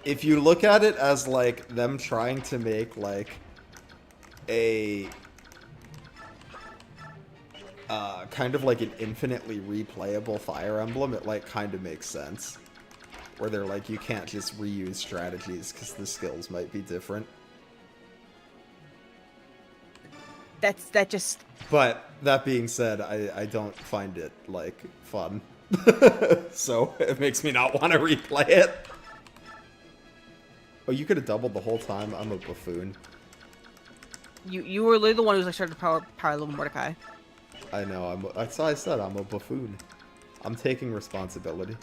If you look at it as, like, them trying to make, like, a... kind of like an infinitely replayable Fire Emblem, it, like, kind of makes sense. where they're like, you can't just reuse strategies because the skills might be different. That just... But that being said, I don't find it, like, fun. So it makes me not want to replay it. Oh, you could have doubled the whole time? I'm a buffoon. You were literally the one who's like started to power level Mordecai. I know, that's why I said I'm a buffoon. I'm taking responsibility.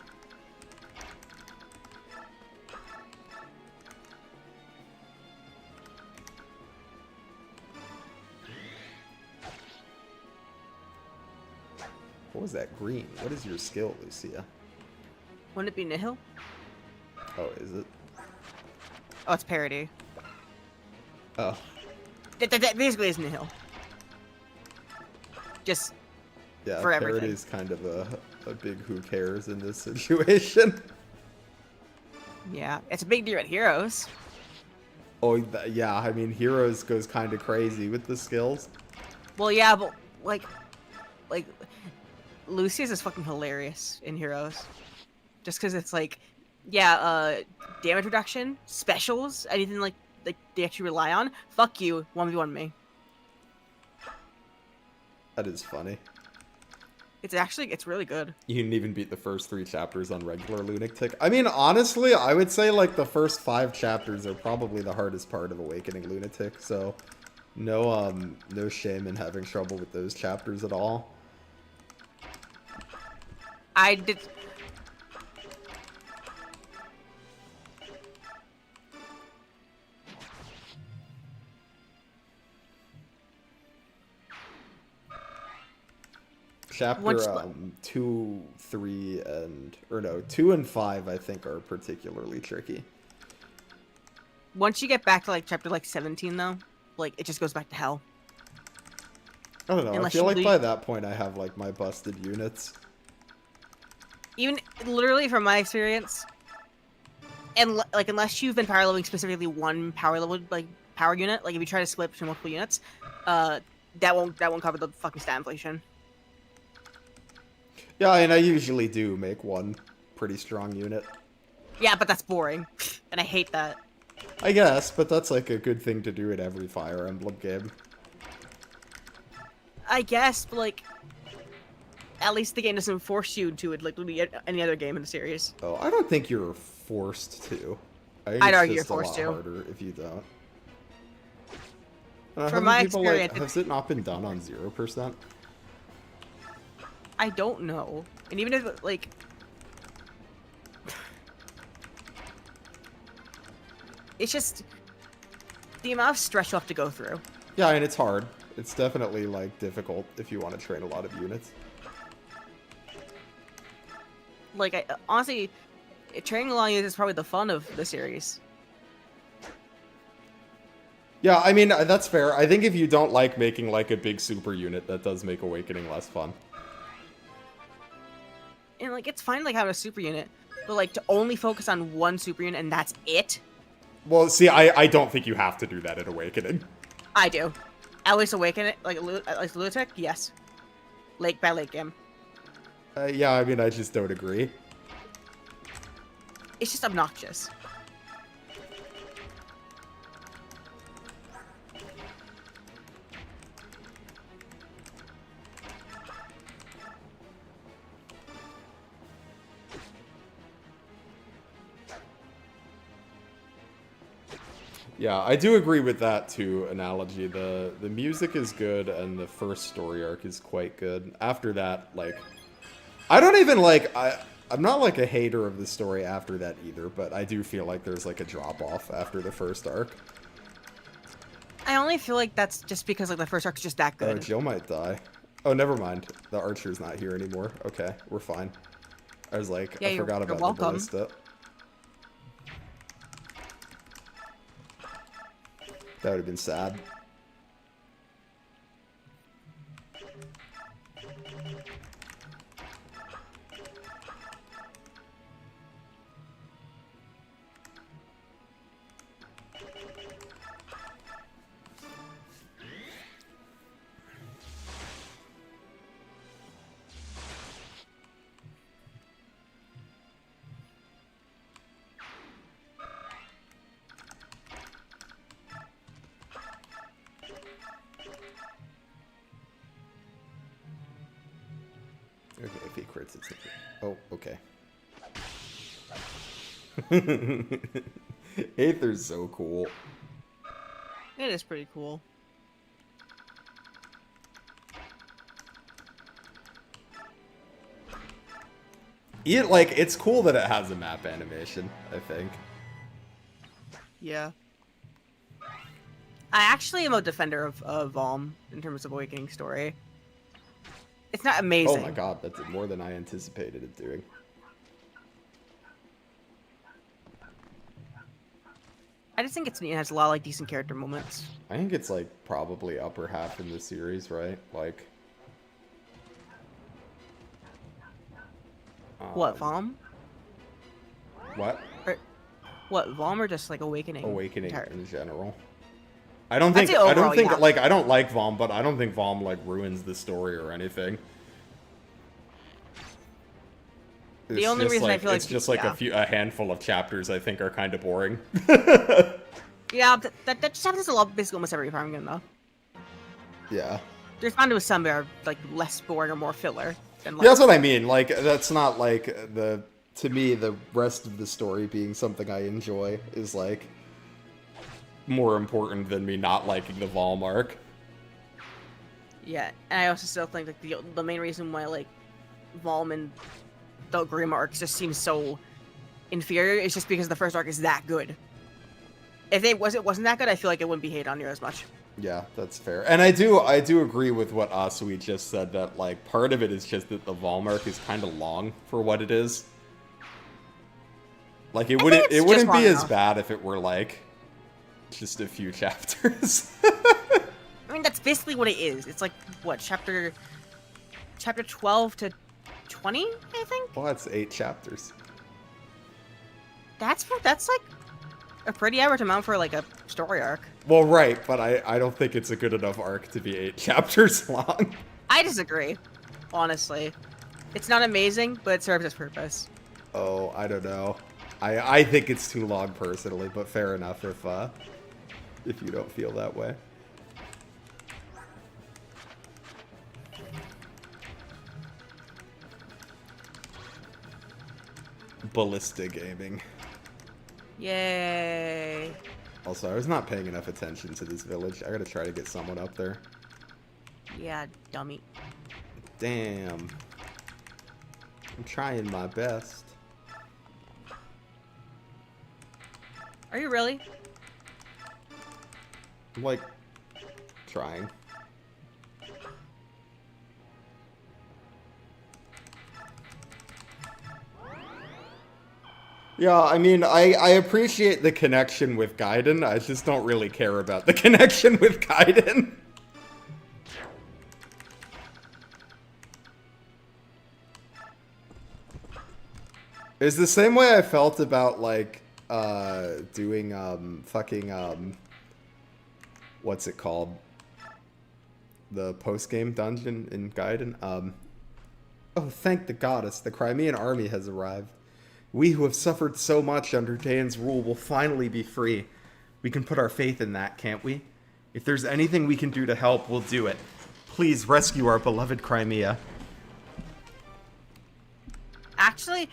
What was that green? What is your skill, Lucia? Wouldn't it be Nihil? Oh, is it? Oh, it's parody. Oh. That basically is Nihil. Just Yeah, for everything. parody's kind of a big who cares in this situation. Yeah, it's a big deal at Heroes. Oh, yeah, I mean, Heroes goes kind of crazy with the skills. Well, yeah, but like Lucius is fucking hilarious in Heroes. Just because it's like, yeah, damage reduction, specials, anything like they actually rely on. Fuck you, 1v1 me. That is funny. It's really good. You didn't even beat the first 3 chapters on regular Lunatic. I mean, honestly, I would say, like, the first 5 chapters are probably the hardest part of Awakening Lunatic, so no shame in having trouble with those chapters at all. I did... Chapter 2, 3, and... Or no, 2 and 5, I think, are particularly tricky. Once you get back to, like, chapter, like, 17, though, like, it just goes back to hell. I don't know, Unless I feel you like by that point I have, like, my busted units. Even, literally, from my experience, and, like, unless you've been power leveling specifically one power level, like, power unit, like, if you try to split between multiple units, that won't cover the fucking stat inflation. Yeah, and I usually do make one pretty strong unit. Yeah, but that's boring, and I hate that. I guess, but that's like a good thing to do at every Fire Emblem game. I guess, but like, at least the game doesn't force you to it like any other game in the series. Oh, I don't think you're forced to. I'd argue you're forced to. It's just a lot harder if you don't. From my experience, has it not been done on 0%? I don't know. And even if, like... it's just... the amount of stress you have to go through. Yeah, and it's hard. It's definitely, like, difficult if you want to train a lot of units. Like, honestly, training a lot of units is probably the fun of the series. Yeah, I mean, that's fair. I think if you don't like making, like, a big super unit, that does make Awakening less fun. And, like, it's fine, like, having a super unit, but, like, to only focus on one super unit and that's it? Well, see, I don't think you have to do that at Awakening. I do. At least Awakening, like Lunatic, yes. Late game. Yeah, I mean, I just don't agree. It's just obnoxious. Yeah, I do agree with that too, analogy. The music is good and the first story arc is quite good. After that, like, I don't even like, I'm not like a hater of the story after that either, but I do feel like there's like a drop off after the first arc. I only feel like that's just because like the first arc's just that good. Oh, Jill might die. Oh, never mind. The archer's not here anymore. Okay, we're fine. I was like, yeah, I forgot about the ballista. That would have been sad. Okay, if he crits, it's... Oh, okay. Aether's so cool. It is pretty cool. Like, it's cool that it has a map animation, I think. Yeah. I actually am a defender of Valm in terms of Awakening story. It's not amazing. Oh my god, that's more than I anticipated it doing. I just think it's neat. It has a lot of like decent character moments. I think it's like probably upper half in the series, right? Like... What, Valm? What? What, Valm or just like Awakening? Awakening in general. I don't think like I don't like Valm, but I don't think Valm like ruins the story or anything. The only reason I feel like it's just like a handful of chapters I think are kind of boring. Yeah, that just happens a lot, basically almost every farm game though. Yeah. There's bound to be some that are like less boring or more filler. Than, like, yeah, that's what I mean. Like that's not like to me the rest of the story being something I enjoy is like more important than me not liking the Valm arc. Yeah, and I also still think like the main reason why like Valm and the Grim arcs just seems so inferior is just because the first arc is that good. If it wasn't that good, I feel like it wouldn't be hated on near as much. Yeah, that's fair. And I do agree with what Asui just said, that like part of it is just that the Valm arc is kind of long for what it is. Like it wouldn't be as bad if it were like just a few chapters. I mean, that's basically what it is. It's like what chapter 12 to 20, I think. Well, that's 8 chapters. That's like a pretty average amount for like a story arc. Well, right, but I don't think it's a good enough arc to be 8 chapters long. I disagree, honestly. It's not amazing, but it serves its purpose. Oh, I don't know. I think it's too long personally, but fair enough if you don't feel that way. Ballista Gaming. Yay. Also, I was not paying enough attention to this village. I gotta try to get someone up there. Yeah, dummy. Damn. I'm trying my best. Are you really? I'm like, trying. Yeah, I mean, I appreciate the connection with Gaiden. I just don't really care about the connection with Gaiden. It's the same way I felt about, like, doing, what's it called? The post-game dungeon in Gaiden. Oh, thank the goddess, the Crimean army has arrived. We who have suffered so much under Dane's rule will finally be free. We can put our faith in that, can't we? If there's anything we can do to help, we'll do it. Please rescue our beloved Crimea. Actually,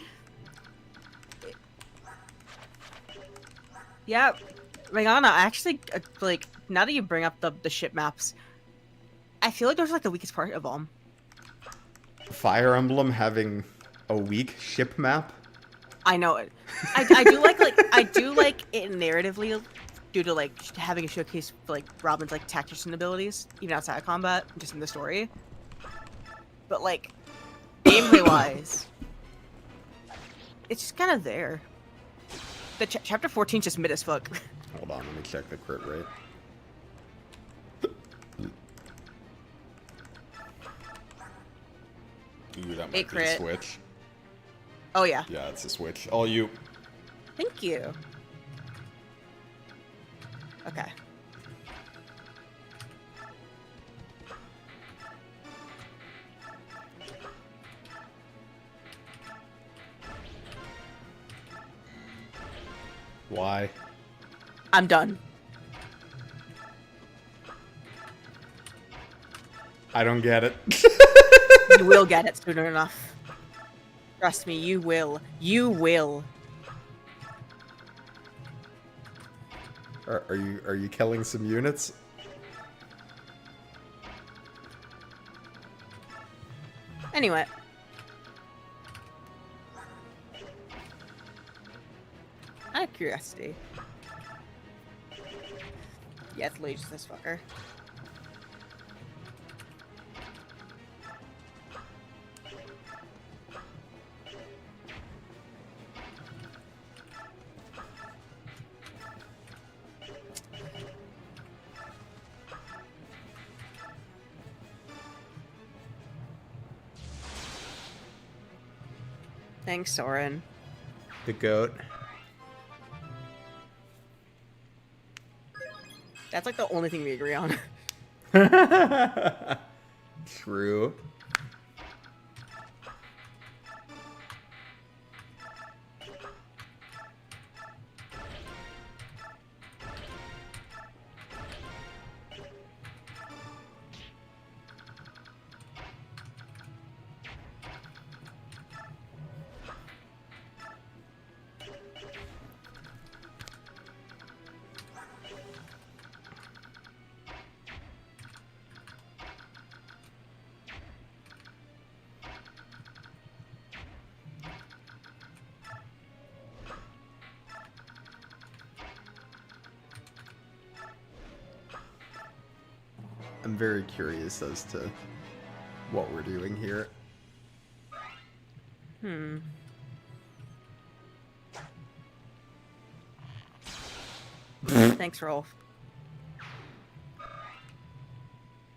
yeah, Regana, actually, like, now that you bring up the ship maps, I feel like those are like the weakest part of them. Fire Emblem having a weak ship map? I know it. I do like it narratively due to like having a showcase for, like Robin's like tactician abilities, even outside of combat, just in the story. But like gameplay wise, it's just kind of there. The chapter 14 just mid as fuck. Hold on, let me check the crit rate. Ooh, that might be a switch. Oh yeah. Yeah, it's a switch. All you. Thank you. Okay. Why? I'm done. I don't get it. You will get it sooner enough. Trust me, you will. You will. Are you killing some units? Anyway. Out of curiosity. Yeah, it's literally just this fucker. Thanks, Soren. The goat. That's like the only thing we agree on. True. I'm very curious as to what we're doing here. Thanks, Rolf.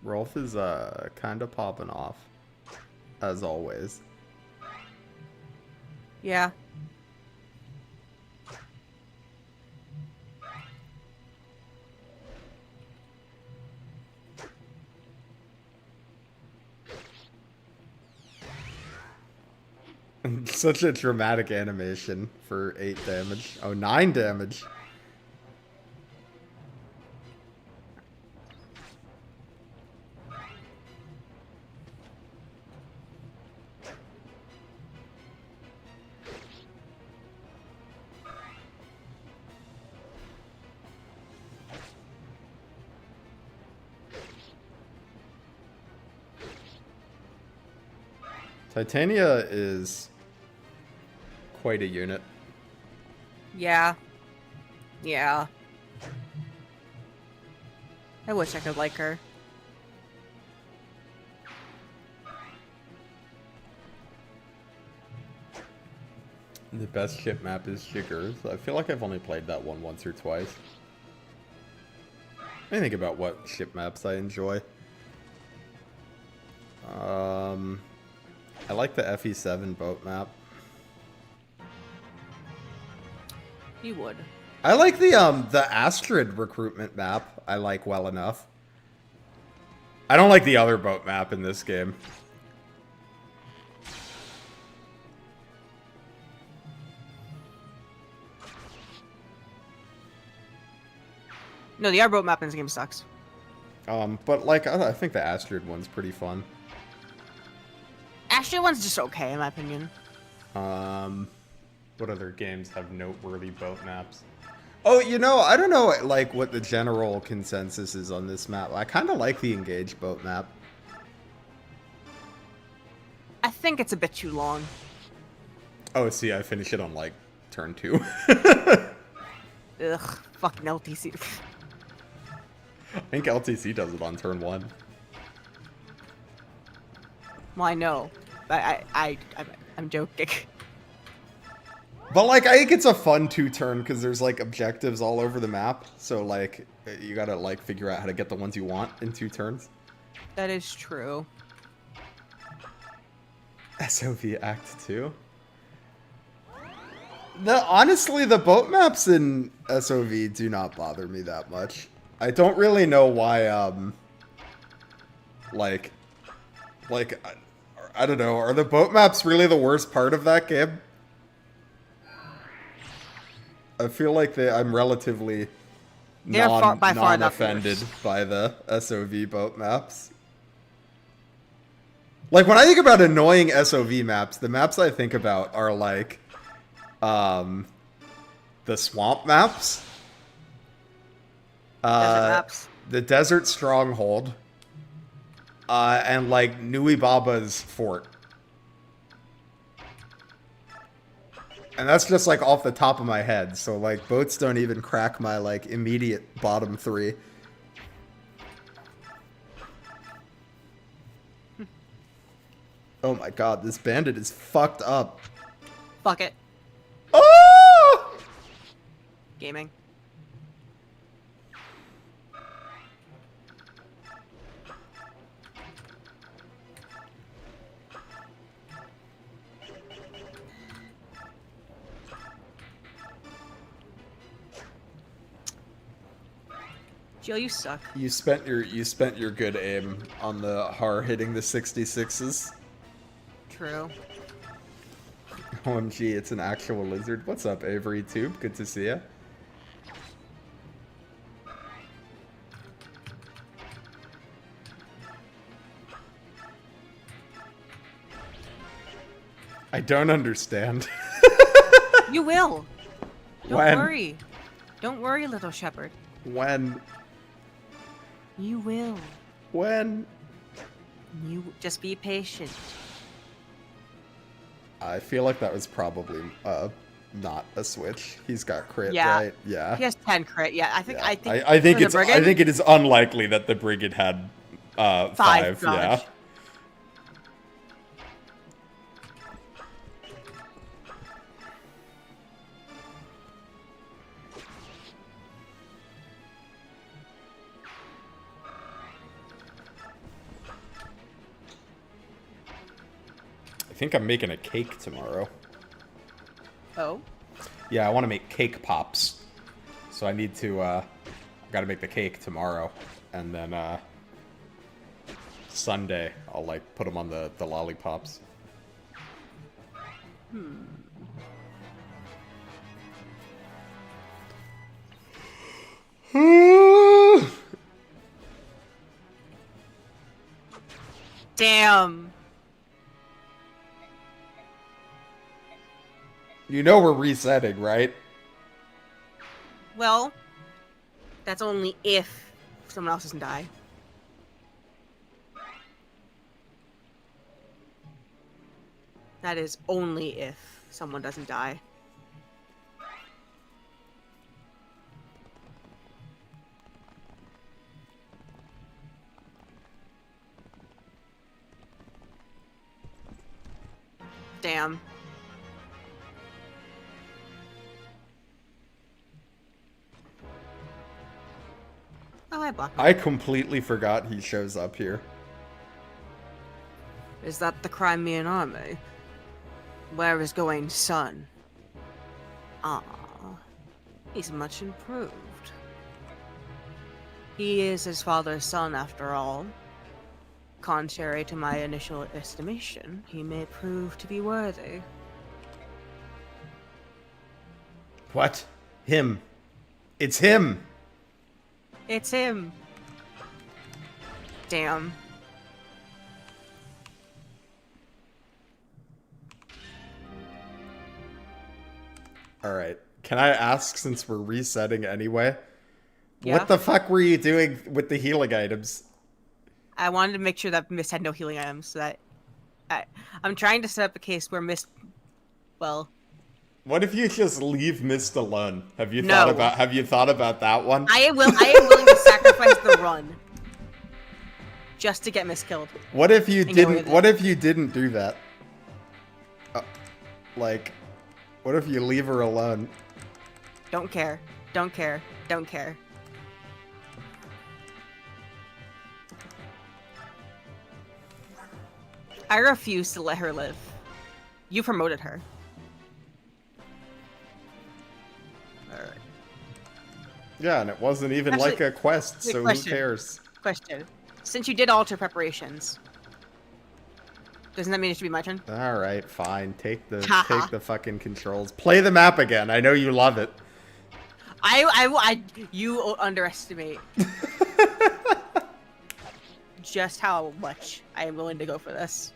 Rolf is kind of popping off, as always. Yeah. Such a dramatic animation for 8 damage. Oh, 9 damage. Titania is quite a unit. Yeah. Yeah. I wish I could like her. The best ship map is Shiggers. I feel like I've only played that one once or twice. I think about what ship maps I enjoy. I like the FE9 boat map. You would. I like the Astrid recruitment map. I like well enough. I don't like the other boat map in this game. No, the airboat map in this game sucks. But like I think the Astrid one's pretty fun. Astrid one's just okay in my opinion. What other games have noteworthy boat maps? Oh, you know, I don't know like what the general consensus is on this map. I kind of like the Engage boat map. I think it's a bit too long. Oh, see, I finish it on like turn 2. Ugh, fucking LTC. I think LTC does it on turn 1. Well, I know. I'm joking. But like, I think it's a fun 2-turn because there's like objectives all over the map. So like, you gotta like figure out how to get the ones you want in 2 turns. That is true. SOV Act 2. Honestly, the boat maps in SOV do not bother me that much. I don't really know why, I don't know, are the boat maps really the worst part of that game? I feel like I'm relatively non-offended by the SOV boat maps. Like, when I think about annoying SOV maps, the maps I think about are, like, the swamp maps. Desert maps. The Desert Stronghold. And, like, Nui Baba's Fort. And that's just, like, off the top of my head. So, like, boats don't even crack my, like, immediate bottom 3. Oh my god, this bandit is fucked up. Fuck it. Oh! Gaming. Jill, you suck. You spent your good aim on the Har hitting the 66s. True. OMG, it's an actual lizard. What's up, Avery Tube? Good to see ya. I don't understand. You will. Don't When? worry. Don't worry, little shepherd. When? You will. When? You just be patient. I feel like that was probably not a switch. He's got crit, Yeah. right? Yeah. He has 10 crit. Yeah, I think. Yeah. I think. I think for the it's. I brigand, think it is unlikely that the brigand had 5. dodge. Yeah. I think I'm making a cake tomorrow. Oh. Yeah, I want to make cake pops. So I need to, I gotta make the cake tomorrow. And then, Sunday, I'll, like, put them on the lollipops. Damn. You know we're resetting, right? Well, that's only if someone else doesn't die. That is only if someone doesn't die. Damn. Oh, I blocked him. I completely forgot he shows up here. Is that the Crimean army? Where is Gawain's son? Ah, he's much improved. He is his father's son, after all. Contrary to my initial estimation, he may prove to be worthy. What? Him. It's him! It's him. Damn. Alright. Can I ask, since we're resetting anyway? Yeah? What the fuck were you doing with the healing items? I wanted to make sure that Mist had no healing items, so that I'm trying to set up a case where Mist, well, What if you just leave Mist alone? Have you No. thought about that one? I am willing to sacrifice the run just to get Mist killed. What if you And get rid didn't? of What if you didn't do that? Like, what if you leave her alone? Don't care. Don't care. Don't care. I refuse to let her live. You promoted her. Alright. Yeah, and it wasn't even Actually, like a quest, quick so question. who cares? Question. Since you did alter preparations, doesn't that mean it should be my turn? All right, fine. Take the Haha. fucking controls. Play the map again. I know you love it. You underestimate just how much I am willing to go for this.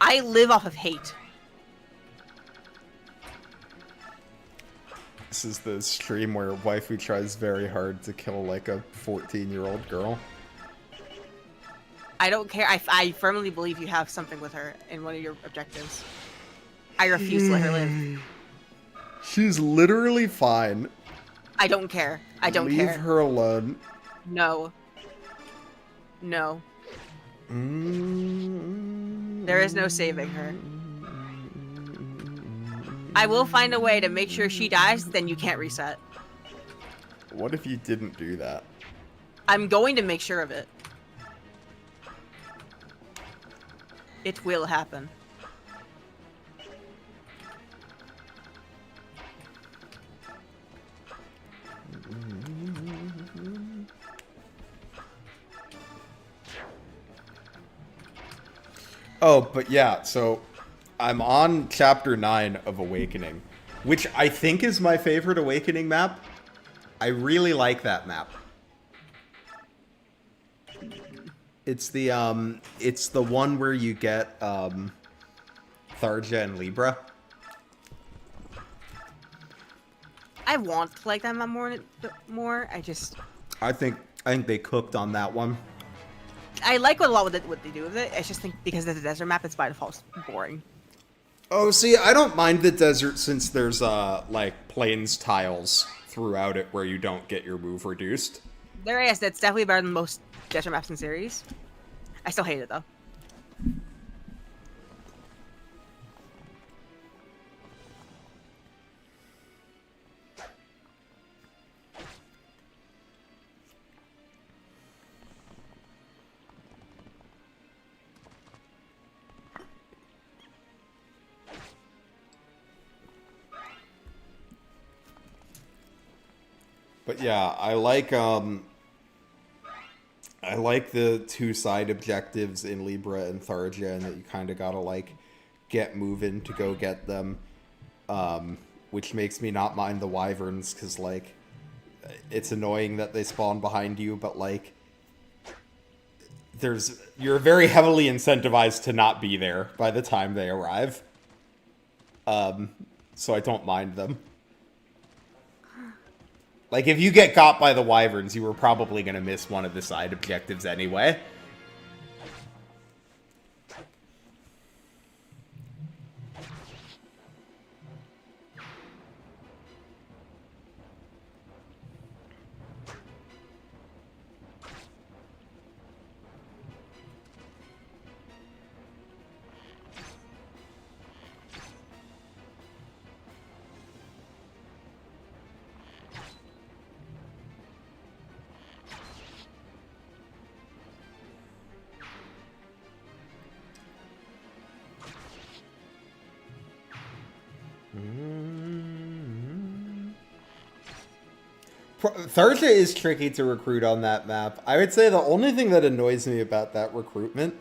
I live off of hate. This is the stream where waifu tries very hard to kill like a 14-year-old girl. I don't care. I firmly believe you have something with her in one of your objectives. I refuse to let her live. She's literally fine. I don't care. I don't care. Leave her alone. No. No. There is no saving her. I will find a way to make sure she dies, then you can't reset. What if you didn't do that? I'm going to make sure of it. It will happen. Oh, but yeah, so I'm on chapter 9 of Awakening, which I think is my favorite Awakening map. I really like that map. It's the one where you get Tharja and Libra. I want to like that map more. I think they cooked on that one. I like what they do with it. I just think because it's a desert map, it's by default boring. Oh, see, I don't mind the desert since there's like plains tiles throughout it where you don't get your move reduced. There is. That's definitely better than most desert maps in series. I still hate it though. But yeah, I like the two side objectives in Libra and Tharja, and that you kind of gotta like get moving to go get them, which makes me not mind the wyverns because like it's annoying that they spawn behind you, but like you're very heavily incentivized to not be there by the time they arrive. So I don't mind them. Like, if you get got by the wyverns, you were probably going to miss one of the side objectives anyway. Tharja is tricky to recruit on that map. I would say the only thing that annoys me about that recruitment,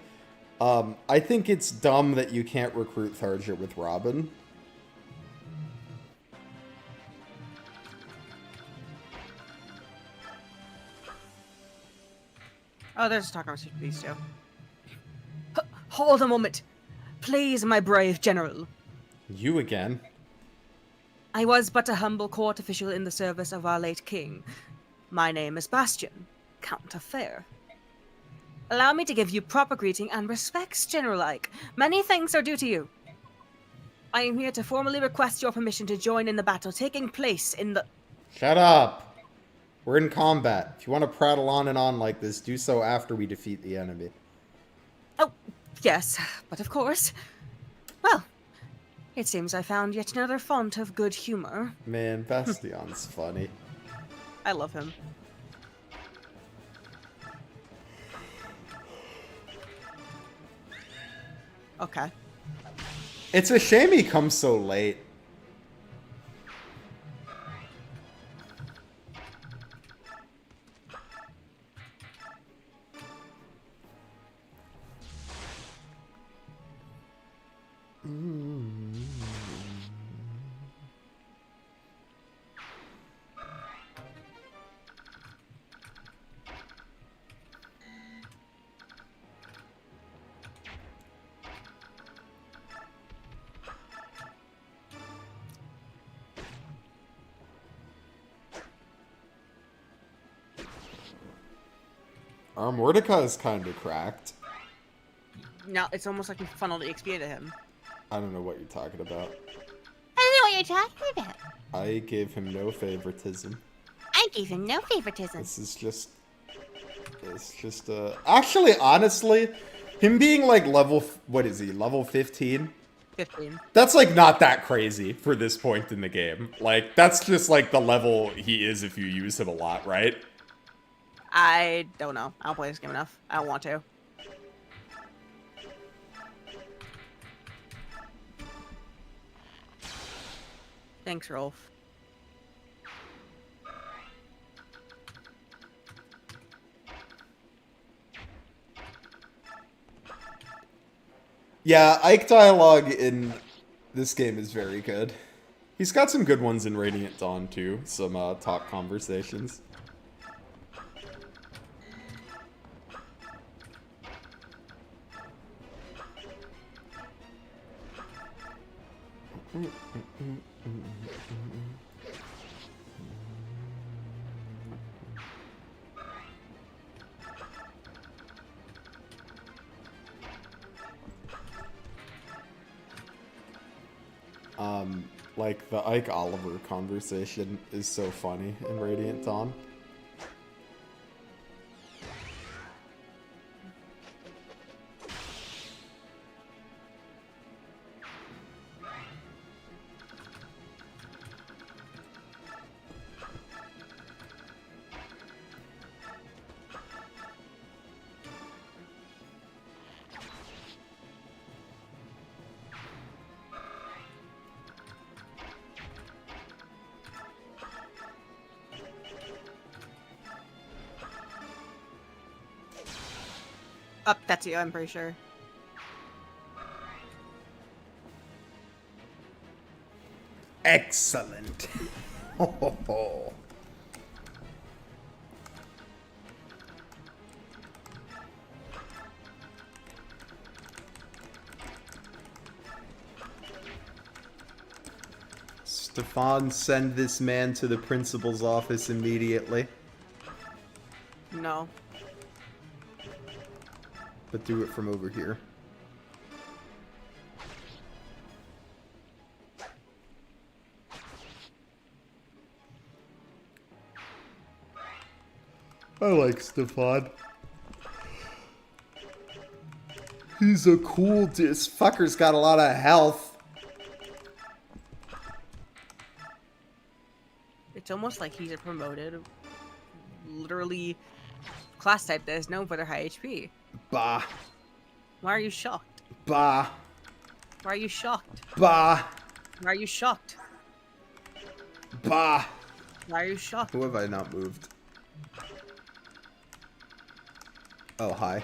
I think it's dumb that you can't recruit Tharja with Robin. Oh, there's a talk conversation with these two. Hold a moment. Please, my brave general. You again? I was but a humble court official in the service of our late king. My name is Bastion, Count of Fair. Allow me to give you proper greeting and respects, General-like. Many thanks are due to you. I am here to formally request your permission to join in the battle taking place in the... Shut up! We're in combat. If you want to prattle on and on like this, do so after we defeat the enemy. Oh, yes, but of course. Well, it seems I found yet another font of good humor. Man, Bastion's funny. I love him. Okay. It's a shame he comes so late. Mordecai is kind of cracked. Now it's almost like you funneled XP into him. I don't know what you're talking about. I don't know what you're talking about. I gave him no favoritism. I gave him no favoritism. This is just... It's just, Actually, honestly, him being, like, level... What is he? Level 15? 15. That's, like, not that crazy for this point in the game. Like, that's just, like, the level he is if you use him a lot, right? I don't know. I don't play this game enough. I don't want to. Thanks, Rolf. Yeah, Ike dialogue in this game is very good. He's got some good ones in Radiant Dawn, too. Some, talk conversations. Like, the Ike Oliver conversation is so funny in Radiant Dawn. Up, that's you, I'm pretty sure. Excellent. Oh. Stefan, send this man to the principal's office immediately. No. But do it from over here. I like Stefan. He's a cool This fucker's got a lot of health. It's almost like he's a promoted, literally, class type that is known for their high HP. Bah. Why are you shocked? Bah. Why are you shocked? Bah. Why are you shocked? Bah. Why are you shocked? Who have I not moved? Oh, hi.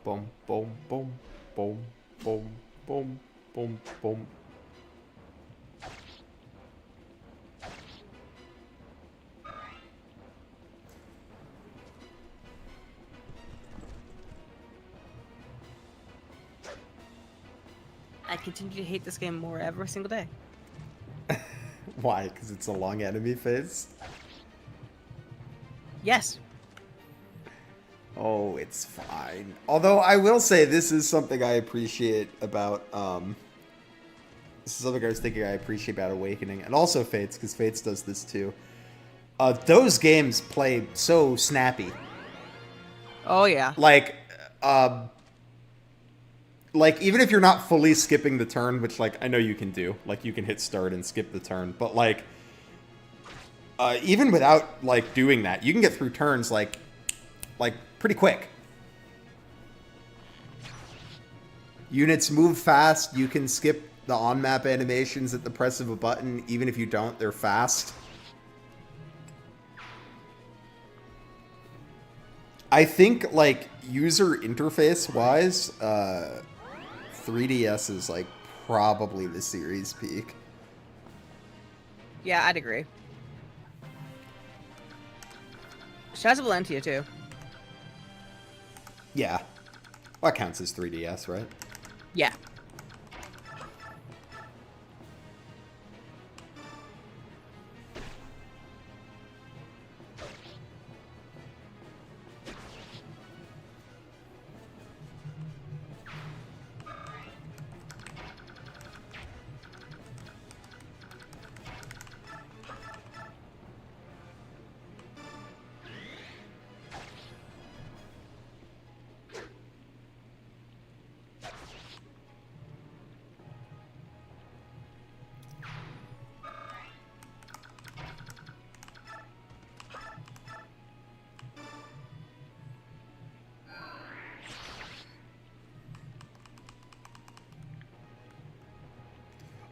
Boom, boom, boom, boom, boom, boom, boom, boom. I continue to hate this game more every single day. Why? Because it's a long enemy phase? Yes. Oh, it's fine. Although I will say this is something I appreciate about, this is something I was thinking I appreciate about Awakening, and also Fates, because Fates does this too. Those games play so snappy. Oh, yeah. Like, even if you're not fully skipping the turn, which, like, I know you can do. Like, you can hit start and skip the turn, but, like, Even without like doing that, you can get through turns like pretty quick. Units move fast. You can skip the on-map animations at the press of a button. Even if you don't, they're fast. I think, like, user interface-wise, 3DS is, like, probably the series peak. Yeah, I'd agree. Shadows of Valentia, too. Yeah. Well, that counts as 3DS, right? Yeah.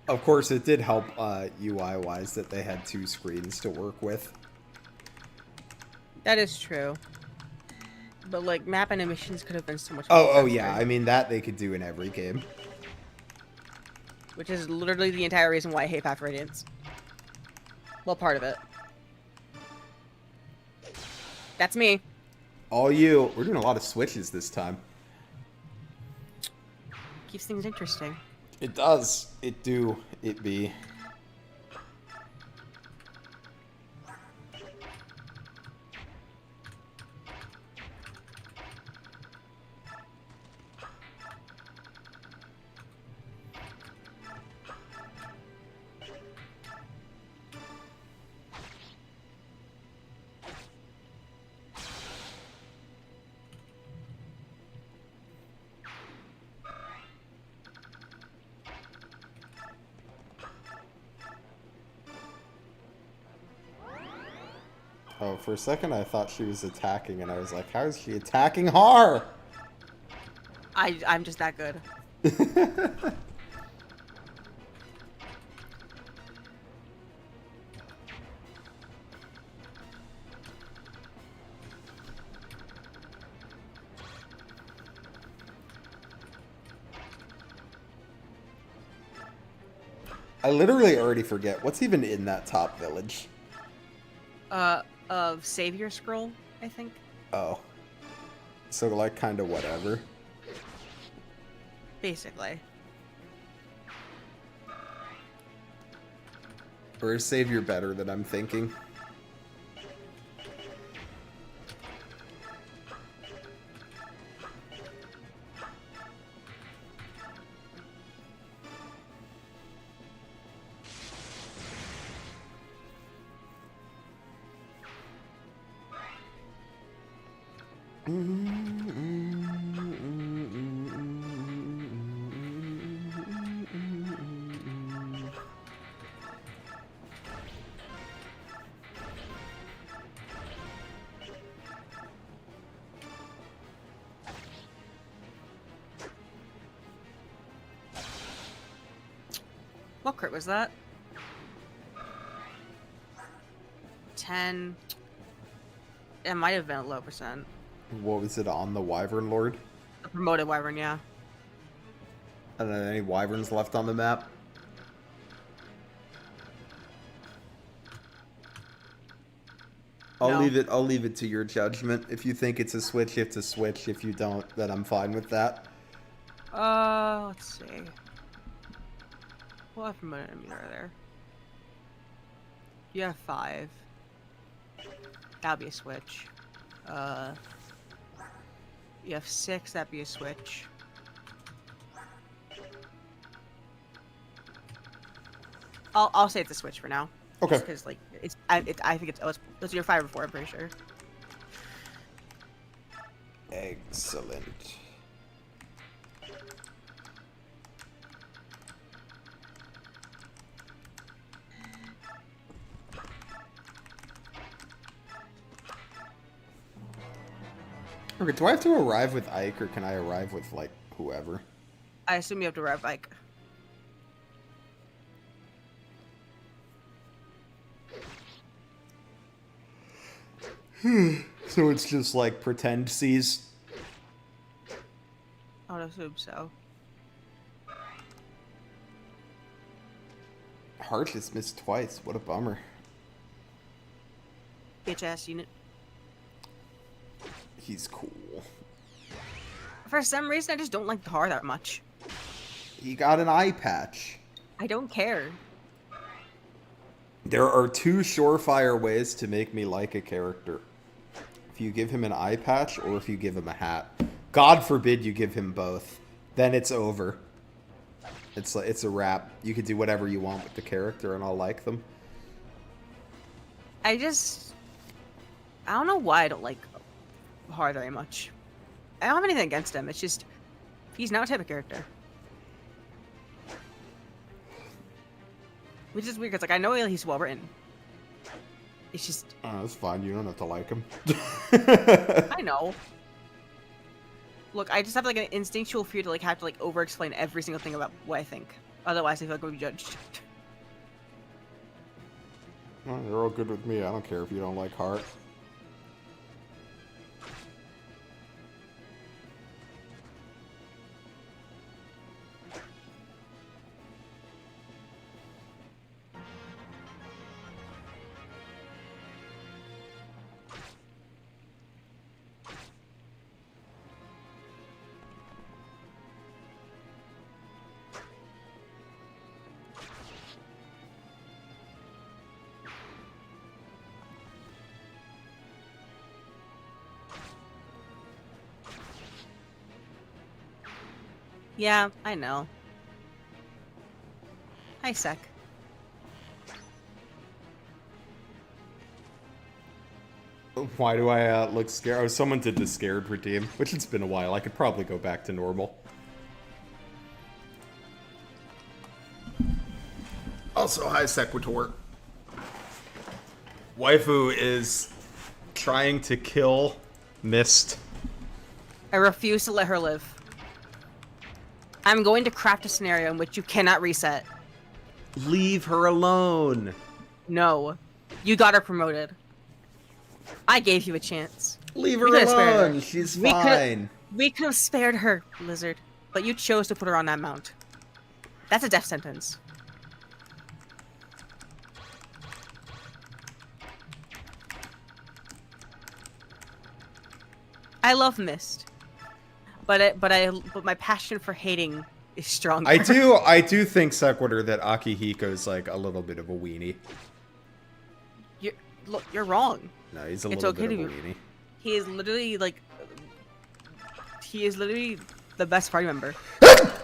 Of course, it did help UI-wise that they had 2 screens to work with. That is true. But, like, map animations could have been so much Oh, more oh yeah. faster, I mean, that they could do in every game. which is literally the entire reason why I hate Path of Radiance. Well, part of it. That's me. All you. We're doing a lot of switches this time. Keeps things interesting. It does. It do. It be. Oh, for a second I thought she was attacking, and I was like, how is she attacking her? I'm just that good. I literally already forget. What's even in that top village? Of Savior Scroll, I think. Oh. So, like, kind of whatever. Basically. Or is Savior better than I'm thinking? What crit was that? 10. It might have been a low percent. What was it on the Wyvern Lord? A promoted wyvern, yeah. And then any Wyverns left on the map? No. I'll leave it to your judgment. If you think it's a switch, it's a switch. If you don't, then I'm fine with that. Let's see. What promoted enemies are there? You have 5. That'll be a switch. You have 6, that'd be a switch. I'll say it's a switch for now. Okay. Because like I think it's your 5 or 4. I'm pretty sure. Excellent. Okay, do I have to arrive with Ike, or can I arrive with, like, whoever? I assume you have to ride bike. So it's just, like, pretend seas? I would assume so. Heart just missed twice. What a bummer. Bitch ass unit. He's cool. For some reason, I just don't like the Har that much. He got an eye patch. I don't care. There are two surefire ways to make me like a character. If you give him an eye patch, or if you give him a hat. God forbid you give him both. Then it's over. It's a wrap. You can do whatever you want with the character, and I'll like them. I don't know why I don't like Har very much. I don't have anything against him. It's just he's not a type of character. Which is weird, because like I know he's well written. It's just That's fine. You don't have to like him. I know. Look, I just have like an instinctual fear to like have to like over-explain every single thing about what I think. Otherwise, I feel like I'm gonna be judged. Well, you're all good with me. I don't care if you don't like Heart. Yeah, I know. Hi, Sec. Why do I look scared? Oh, someone did the scared redeem, which it's been a while. I could probably go back to normal. Also, hi, Sequitur. Waifu is trying to kill Mist. I refuse to let her live. I'm going to craft a scenario in which you cannot reset. Leave her alone. No. You got her promoted. I gave you a chance. Leave her We could've spared her. alone. She's We fine. We could have spared her, Lizard. But you chose to put her on that mount. That's a death sentence. I love Mist. But my passion for hating is stronger. I do think, Sequitur, that Akihiko is like a little bit of a weenie. You're wrong. No, he's a It's little okay bit to of a be- weenie. He is literally like the best party member.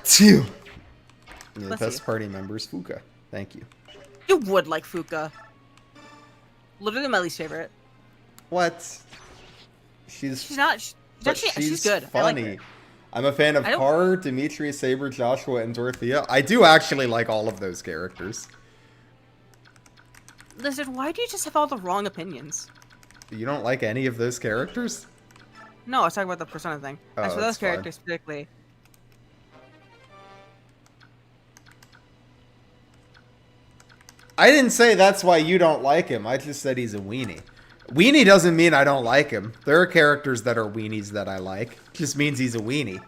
Two. The Bless best you. party member is Fuka. Thank you. You would like Fuka. Literally my least favorite. What? She's She's not. but She's good. I like funny. her. I'm a fan of I don't- Har, Dimitri, Saber, Joshua, and Dorothea. I do actually like all of those characters. Listen, why do you just have all the wrong opinions? You don't like any of those characters? No, I was talking about the Persona thing. Oh, As for that's those characters specifically, I didn't say that's why you don't like him. I just said he's a weenie. Weenie doesn't mean I don't like him. There are characters that are weenies that I like. Just means he's a weenie.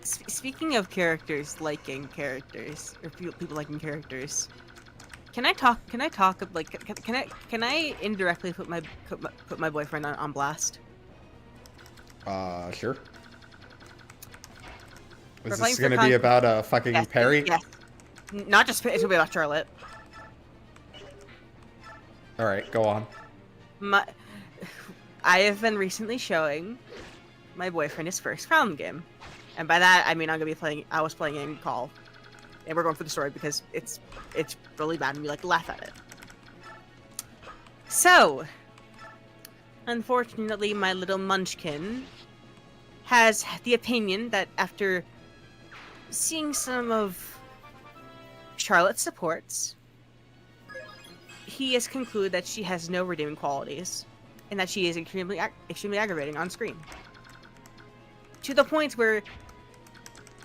speaking of characters liking characters or people liking characters, can I talk? Like, can I indirectly put my boyfriend on blast? Sure. We're Is playing this for gonna be about fucking Yes, Perry? Yes. Not just it's gonna be about Charlotte. All right, go on. I have been recently showing my boyfriend his first Crown game, and by that I mean I'm gonna be playing. I was playing in Call, and we're going through the story because it's really bad and we like to laugh at it. So, unfortunately, my little munchkin has the opinion that after seeing some of Charlotte's supports, he has concluded that she has no redeeming qualities, and that she is extremely aggravating on screen. To the point where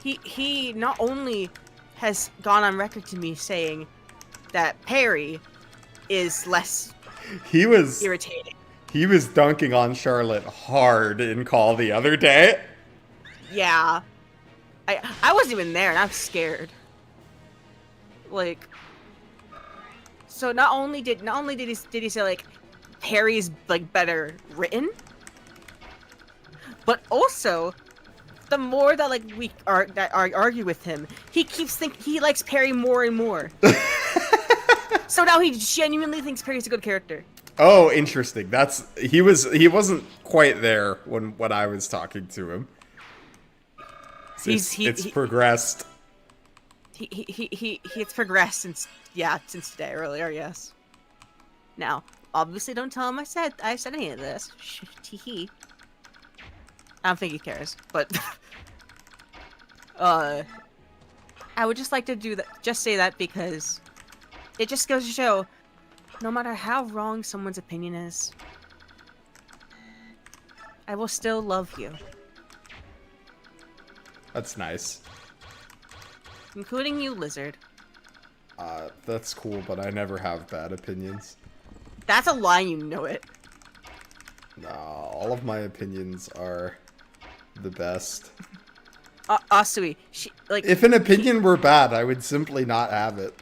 he not only has gone on record to me saying that Perry is less irritating. He was dunking on Charlotte hard in call the other day. Yeah. I wasn't even there, and I'm scared. Like, so not only did he say like Perry's like better written, but also the more that like we argue with him, he keeps thinking he likes Perry more and more. So now he genuinely thinks Perry's a good character. Oh, interesting. He wasn't quite there when I was talking to him. It's progressed. It's progressed since today earlier, yes. Now, obviously, don't tell him I said any of this. Tee. I don't think he cares, but I would just like to do that. Just say that because it just goes to show, no matter how wrong someone's opinion is, I will still love you. That's nice. Including you, Lizard. That's cool, but I never have bad opinions. That's a lie, you know it. No, all of my opinions are the best. Asui, if an opinion were bad, I would simply not have it.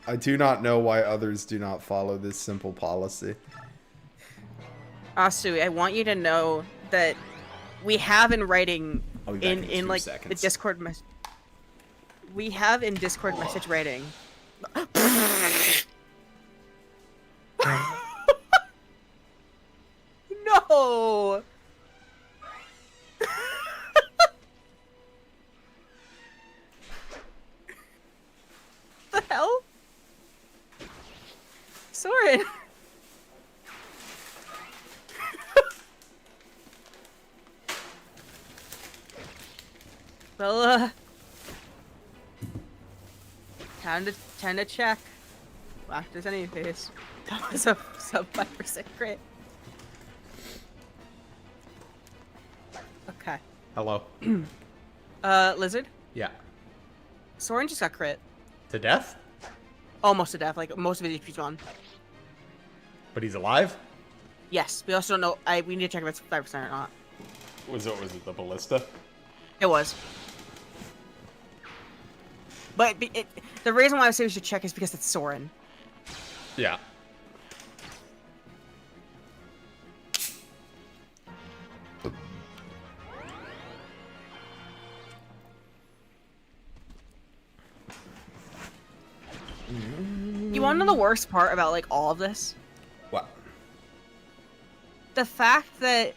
I do not know why others do not follow this simple policy. Asui, I want you to know that we have in writing in like seconds. the Discord message. We have in Discord message writing. No. The hell? Soren. Well, time to check. Well, there's any face. That was a sub 5% crit. Okay. Hello. Lizard? Yeah. Soren just got crit. To death? Almost to death, like most of his HP's gone. But he's alive? Yes, we also don't know. We need to check if it's 5% or not. Was it the ballista? It was. But the reason why I say we should check is because it's Soren. Yeah. You want to know the worst part about like all of this? What? The fact that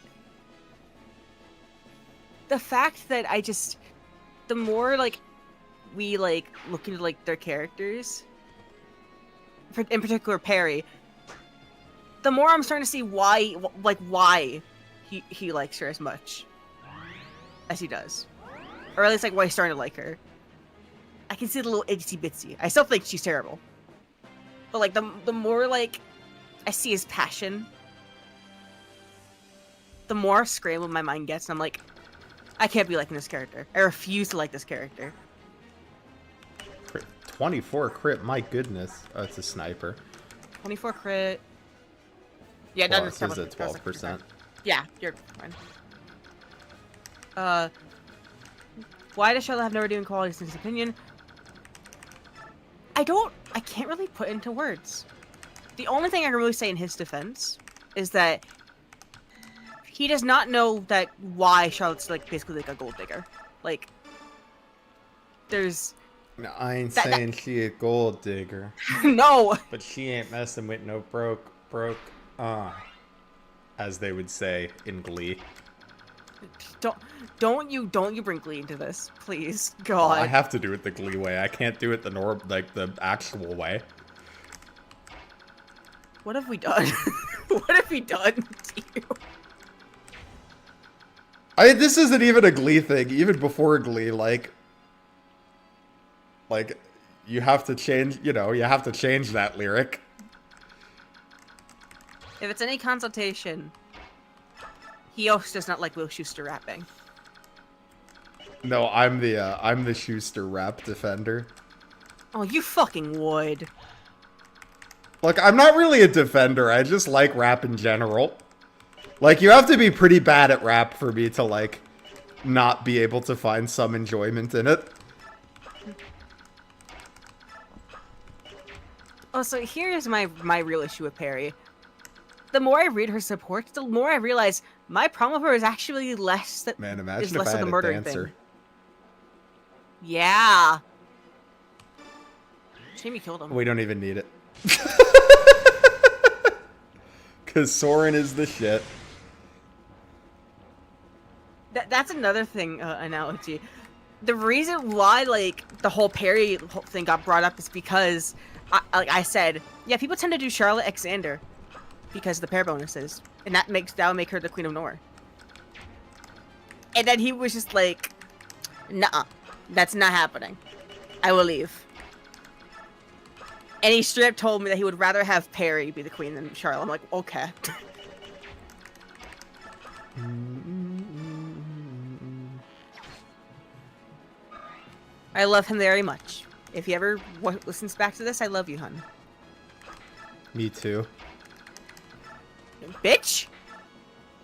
I just, the more like we like look into like their characters, in particular Perry, the more I'm starting to see why he likes her as much as he does, or at least like why he's starting to like her. I can see the little itsy bitsy. I still think she's terrible, but like the more like I see his passion, the more scrambled my mind gets, and I'm like, I can't be liking this character. I refuse to like this character. 24 crit, my goodness. Oh, it's a sniper. 24 crit. Yeah, Well, that's it says at 12%. Yeah, you're fine. Why does Charlotte have no redeeming qualities in his opinion? I can't really put into words. The only thing I can really say in his defense is that he does not know that why Charlotte's like basically like a gold digger. Like, there's. No, I ain't saying she a gold digger. No. But she ain't messing with no broke, as they would say in Glee. Don't you bring Glee into this, please, God. Well, I have to do it the Glee way. I can't do it the actual way. What have we done? What have we done to you? This isn't even a Glee thing. Even before Glee, like you have to change, you know, you have to change that lyric. If it's any consultation, he also does not like Will Schuster rapping. No, I'm the Schuster rap defender. Oh, you fucking would. Look, I'm not really a defender. I just like rap in general. Like, you have to be pretty bad at rap for me to, like, not be able to find some enjoyment in it. Oh, so here's my real issue with Perry. The more I read her support, the more I realize my problem with her is actually less that Man, is imagine if less I of had the a murdering dancer. thing. Yeah. Shame you killed him. We don't even need it. Because Soren is the shit. That's another thing, analogy. The reason why, like, the whole Perry thing got brought up is because, like I said, yeah, people tend to do Charlotte x Xander because of the pair bonuses, and that'll make her the Queen of Nor. And then he was just like, "Nuh-uh, that's not happening. I will leave." And he straight up told me that he would rather have Perry be the queen than Charlotte. I'm like, okay. I love him very much. If he ever listens back to this, I love you, hun. Me too. Bitch!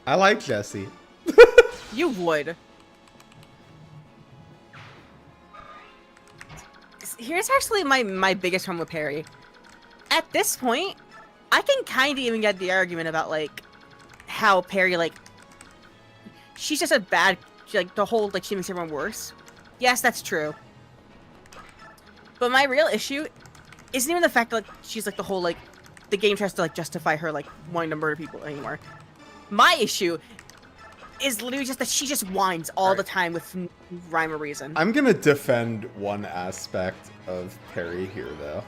I like Jesse. You would. Here's actually my biggest problem with Perry. At this point, I can kind of even get the argument about, like, how Perry, like, she's just a bad, like, the whole, like, she makes everyone worse. Yes, that's true. But my real issue isn't even the fact that, like, she's, like, the whole, like, the game tries to, like, justify her, like, wanting to murder people anymore. My issue is literally just that she just whines all the time with rhyme or reason. I'm gonna defend one aspect of Perry here, though.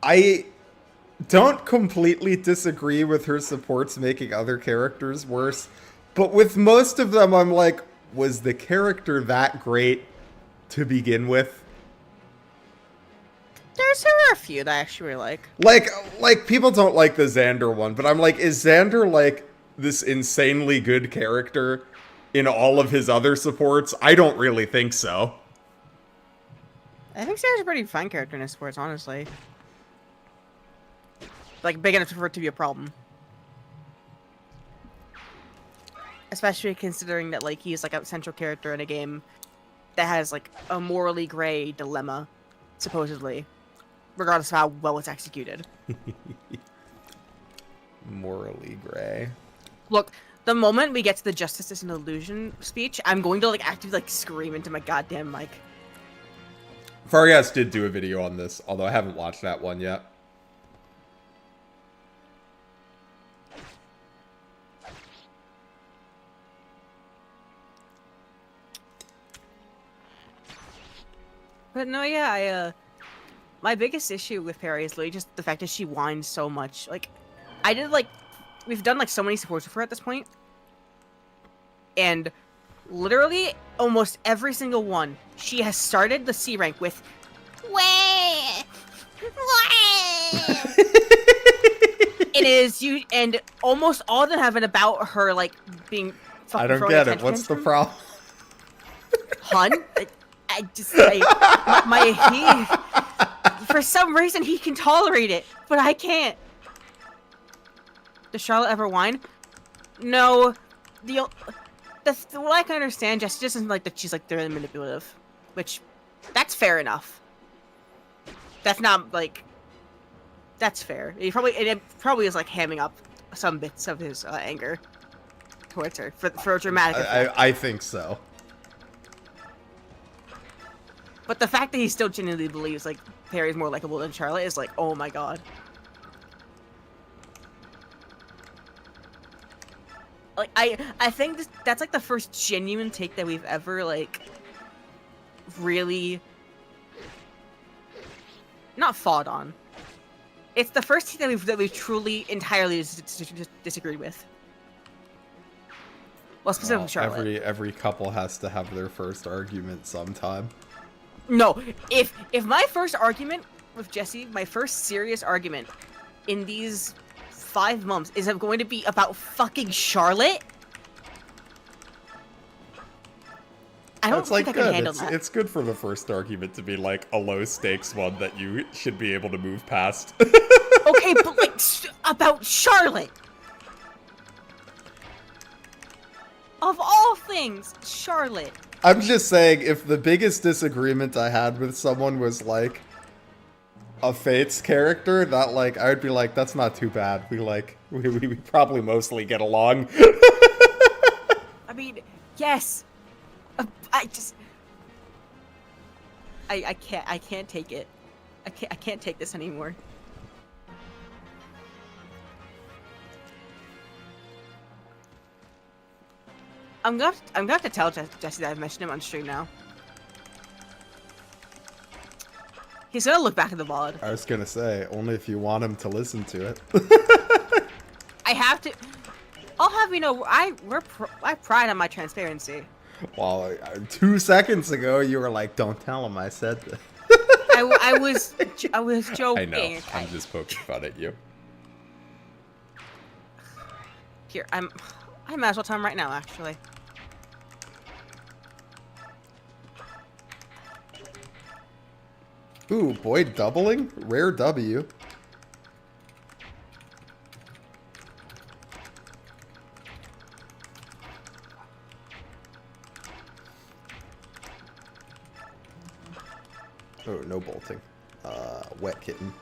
I don't completely disagree with her supports making other characters worse, but with most of them, I'm like, was the character that great to begin with? There are a few that I actually really like. Like people don't like the Xander one, but I'm like, is Xander like this insanely good character in all of his other supports? I don't really think so. I think Xander's a pretty fine character in his sports, honestly. Like, big enough for it to be a problem. Especially considering that, like, he's, like, a central character in a game that has, like, a morally gray dilemma, supposedly. Regardless of how well it's executed. Morally gray. Look, the moment we get to the Justice is an Illusion speech, I'm going to, like, actively, like, scream into my goddamn mic. Fargas did do a video on this, although I haven't watched that one yet. But no, yeah, my biggest issue with Perry is literally just the fact that she whines so much. Like, I did, like, we've done, like, so many supports with her at this point. And literally, almost every single one, she has started the C rank with, Wait! it is you, and almost all of them have been about her, like, being fucking I don't throwing get it. attention What's the tantrum. problem? Hun? For some reason, he can tolerate it, but I can't. Does Charlotte ever whine? No. What I can understand, Jesse just isn't like that she's, like, very manipulative. Which, that's fair enough. That's not, like, that's fair. It probably is, like, hamming up some bits of his anger towards her for a dramatic effect. I think so. But the fact that he still genuinely believes, like, Perry's more likable than Charlotte is like, oh my god. Like, I think that's, like, the first genuine take that we've ever, like, really not fought on. It's the first take that we've truly entirely disagreed with. Well, specifically Charlotte. Every couple has to have their first argument sometime. No, if my first argument with Jesse, my first serious argument in these 5 months is going to be about fucking Charlotte, I don't think I can handle that. It's good for the first argument to be like a low stakes one that you should be able to move past. Okay, but like about Charlotte. Of all things, Charlotte. I'm just saying, if the biggest disagreement I had with someone was like a Fates character, that like I would be like, that's not too bad. We probably mostly get along. I mean, yes. I can't take it. I can't take this anymore. I'm gonna have to tell Jesse that I've mentioned him on stream now. He's gonna look back at the VOD. I was gonna say, only if you want him to listen to it. I have to. I'll have you know, I pride on my transparency. Well, 2 seconds ago you were like, "Don't tell him I said this." I was joking. I know. I'm just poking fun at you. Here, I might as well tell him right now, actually. Ooh, boy, doubling? Rare W. Oh, no bolting. Wet kitten.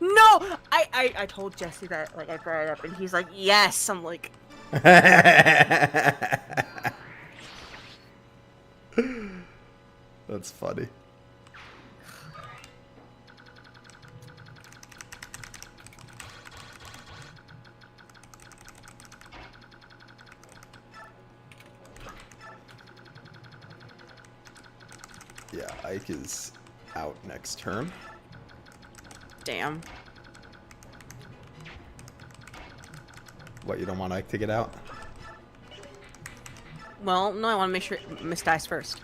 No! I told Jesse that, like, I brought it up, and he's like, yes! I'm like... That's funny. Yeah, Ike is out next turn. Damn. What, you don't want Ike to get out? Well, no, I want to make sure Mist dies first.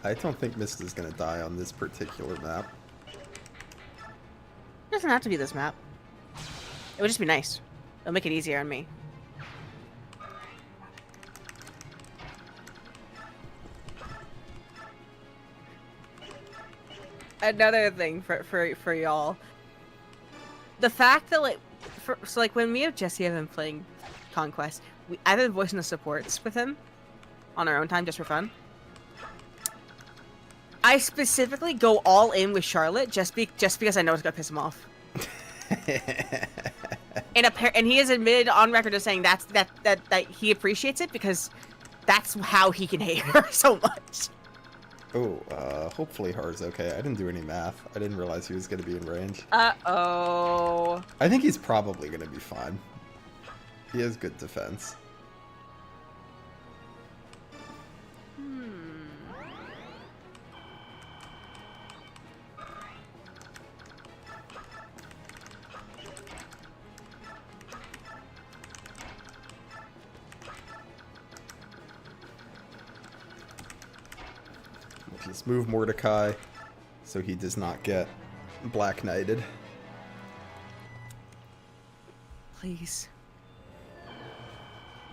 I don't think Mist is gonna die on this particular map. It doesn't have to be this map. It would just be nice. It'll make it easier on me. Another thing for y'all. The fact that, like, so, like, when me and Jesse have been playing Conquest, I've been voicing the supports with him on our own time just for fun. I specifically go all in with Charlotte just because I know it's gonna piss him off. And he has admitted on record as saying that he appreciates it because that's how he can hate her so much. Oh, hopefully Har's okay. I didn't do any math. I didn't realize he was gonna be in range. Uh-oh. I think he's probably gonna be fine. He has good defense. Just move Mordecai so he does not get Black Knighted. Please.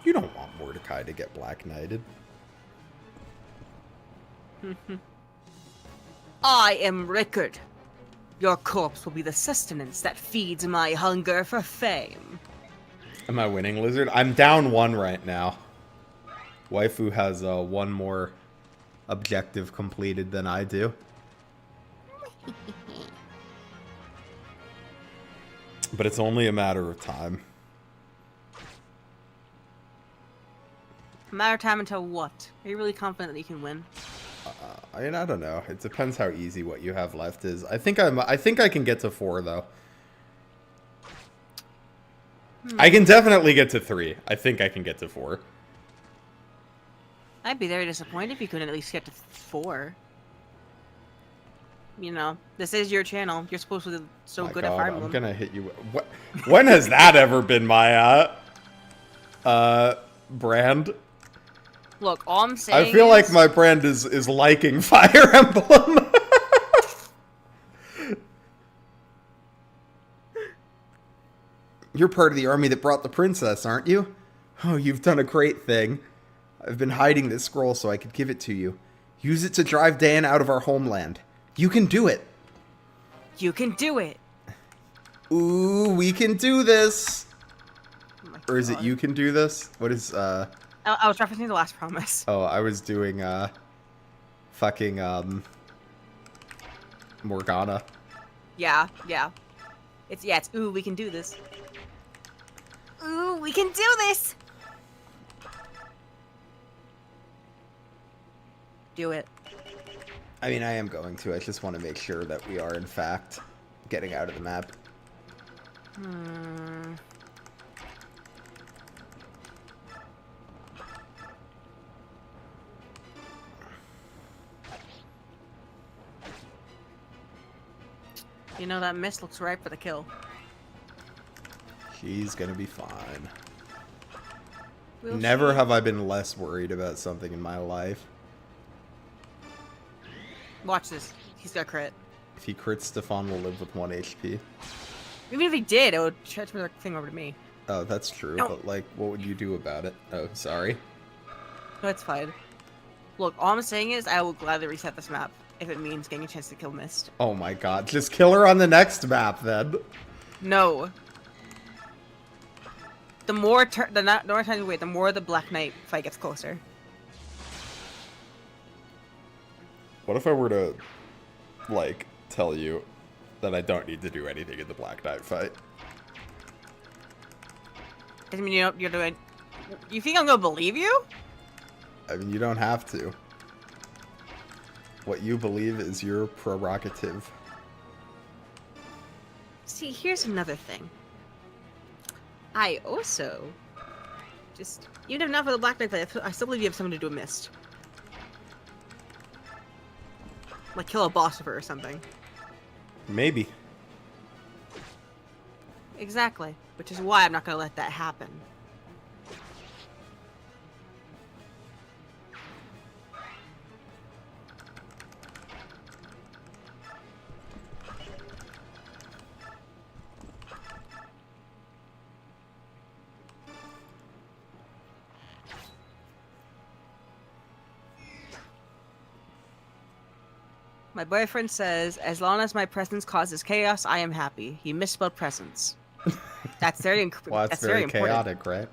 You don't want Mordecai to get Black Knighted. I am Rickard. Your corpse will be the sustenance that feeds my hunger for fame. Am I winning, Lizard? I'm down 1 right now. Waifu has one more objective completed than I do. But it's only a matter of time. A matter of time until what? Are you really confident that you can win? I mean, I don't know. It depends how easy what you have left is. I think I can get to 4 though. I can definitely get to 3. I think I can get to 4. I'd be very disappointed if you couldn't at least get to 4. You know, this is your channel. You're supposed to be so My good God, at Fire Emblem. I'm gonna hit you. What? When has that ever been my brand? Look, all I'm saying I feel like is- my brand is liking Fire Emblem. You're part of the army that brought the princess, aren't you? Oh, you've done a great thing. I've been hiding this scroll so I could give it to you. Use it to drive Dan out of our homeland. You can do it. You can do it. Ooh, we can do this. Oh my Or is it God. you can do this? What is, I was referencing the last promise. Oh, I was doing, fucking, Morgana. Yeah. It's ooh, we can do this. Ooh, we can do this. Do it. I mean, I am going to. I just want to make sure that we are, in fact, getting out of the map. You know, that mist looks ripe for the kill. She's gonna be fine. Will Never she? have I been less worried about something in my life. Watch this. He's got crit. If he crits, Stefan will live with 1 HP. Even if he did, it would transfer the thing over to me. Oh, that's true, No. but, like, what would you do about it? Oh, sorry. No, it's fine. Look, all I'm saying is I will gladly reset this map if it means getting a chance to kill Mist. Oh my god, just kill her on the next map, then. No. The more the more time you wait, the more the Black Knight fight gets closer. What if I were to, like, tell you that I don't need to do anything in the Black Knight fight? I mean, you're doing. You think I'm gonna believe you? I mean, you don't have to. What you believe is your prerogative. See, here's another thing. I also just even if not for the Black Knight fight, I still believe you have something to do with Mist. Like kill a boss of her or something. Maybe. Exactly. Which is why I'm not gonna let that happen. My boyfriend says, as long as my presence causes chaos, I am happy. He misspelled presence. That's very Well, that's very important. chaotic, right?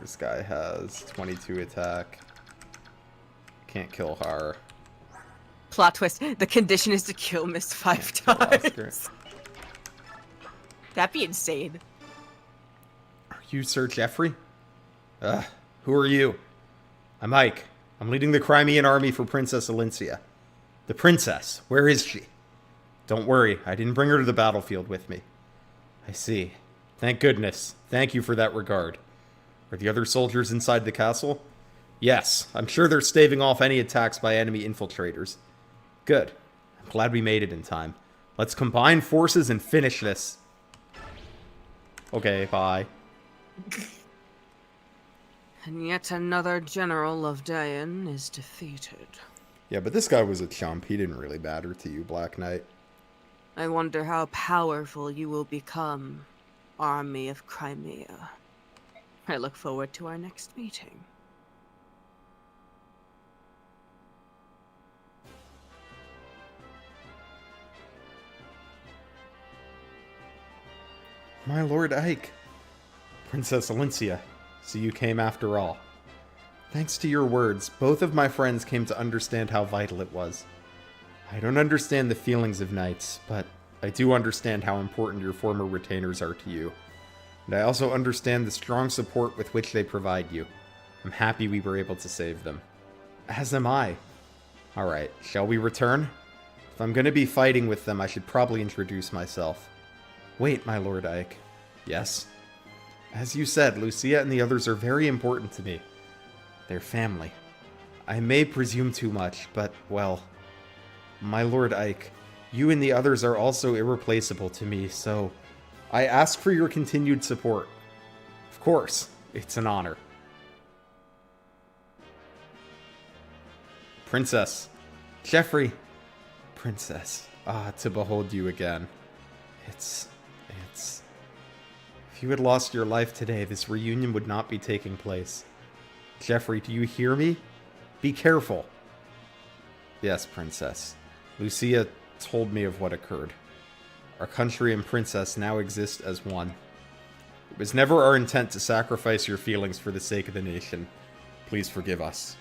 This guy has 22 attack. Can't kill her. Plot twist. The condition is to kill Mist 5 Kill Oscar. times. That'd be insane. Are you Sir Geoffrey? Who are you? I'm Ike. I'm leading the Crimean army for Princess Alencia. The princess, where is she? Don't worry, I didn't bring her to the battlefield with me. I see. Thank goodness. Thank you for that regard. Are the other soldiers inside the castle? Yes, I'm sure they're staving off any attacks by enemy infiltrators. Good. I'm glad we made it in time. Let's combine forces and finish this. Okay, bye. And yet another general of Dayan is defeated. Yeah, but this guy was a chump. He didn't really matter to you, Black Knight. I wonder how powerful you will become, Army of Crimea. I look forward to our next meeting. My Lord Ike. Princess Alencia, so you came after all. Thanks to your words, both of my friends came to understand how vital it was. I don't understand the feelings of knights, but I do understand how important your former retainers are to you. And I also understand the strong support with which they provide you. I'm happy we were able to save them. As am I. Alright, shall we return? If I'm gonna be fighting with them, I should probably introduce myself. Wait, my Lord Ike. Yes? As you said, Lucia and the others are very important to me. They're family. I may presume too much, but, well... My Lord Ike, you and the others are also irreplaceable to me, so... I ask for your continued support. Of course, it's an honor. Princess. Jeffrey. Princess. Ah, to behold you again. It's... If you had lost your life today, this reunion would not be taking place. Jeffrey, do you hear me? Be careful. Yes, Princess. Lucia told me of what occurred. Our country and Princess now exist as one. It was never our intent to sacrifice your feelings for the sake of the nation. Please forgive us.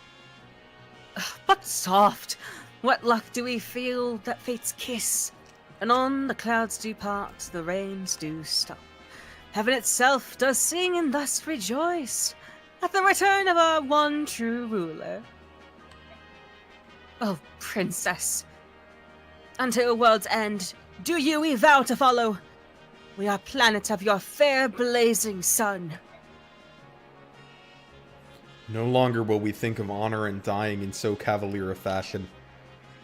But soft! What luck do we feel that fate's kiss? And on the clouds do part, the rains do stop. Heaven itself does sing and thus rejoice at the return of our one true ruler. Oh, Princess. Until world's end, do you we vow to follow? We are planets of your fair blazing sun. No longer will we think of honor and dying in so cavalier a fashion.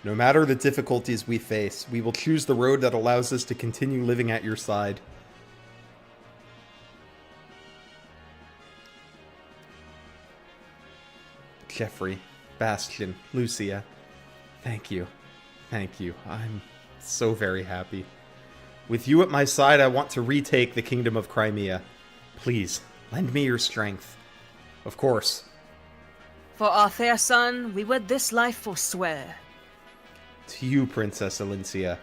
No matter the difficulties we face, we will choose the road that allows us to continue living at your side. Jeffrey, Bastion, Lucia, thank you. Thank you. I'm so very happy. With you at my side, I want to retake the Kingdom of Crimea. Please, lend me your strength. Of course. For our fair son, we would this life forswear. To you, Princess Alincia,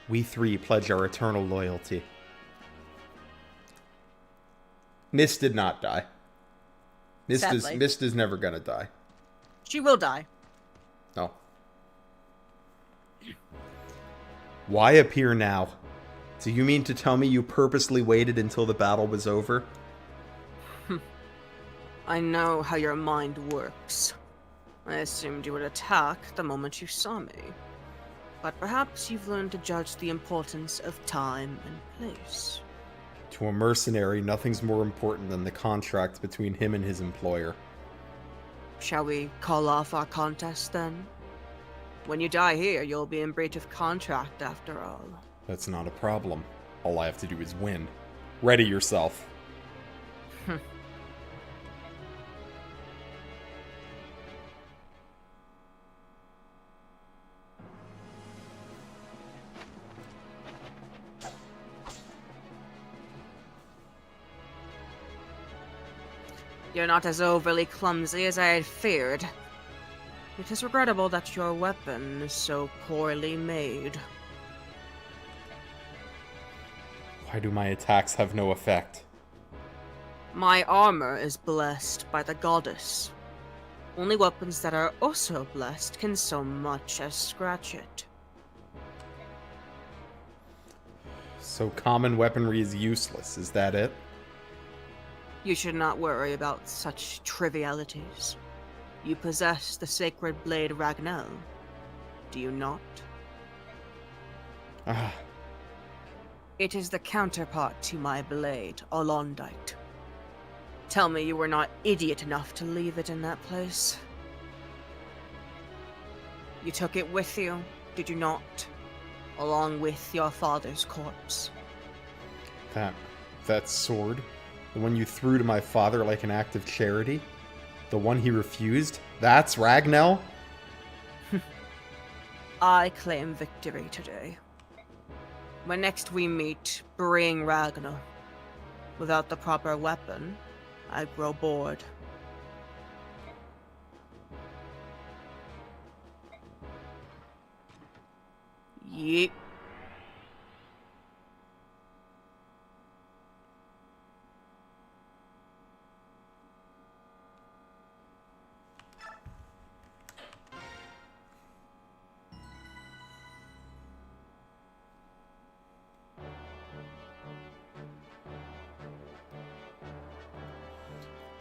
we three pledge our eternal loyalty. Mist did not die. Sadly. Mist is never gonna die. She will die. No. Why appear now? Do you mean to tell me you purposely waited until the battle was over? I know how your mind works. I assumed you would attack the moment you saw me. But perhaps you've learned to judge the importance of time and place. To a mercenary, nothing's more important than the contract between him and his employer. Shall we call off our contest then? When you die here, you'll be in breach of contract after all. That's not a problem. All I have to do is win. Ready yourself. You're not as overly clumsy as I had feared. It is regrettable that your weapon is so poorly made. Why do my attacks have no effect? My armor is blessed by the goddess. Only weapons that are also blessed can so much as scratch it. So common weaponry is useless, is that it? You should not worry about such trivialities. You possess the sacred blade Ragnell, do you not? Ah, It is the counterpart to my blade, Olondite. Tell me you were not idiot enough to leave it in that place. You took it with you, did you not? Along with your father's corpse. that sword? The one you threw to my father like an act of charity? The one he refused? That's Ragnell? I claim victory today. When next we meet, bring Ragnar. Without the proper weapon, I grow bored. Yeet.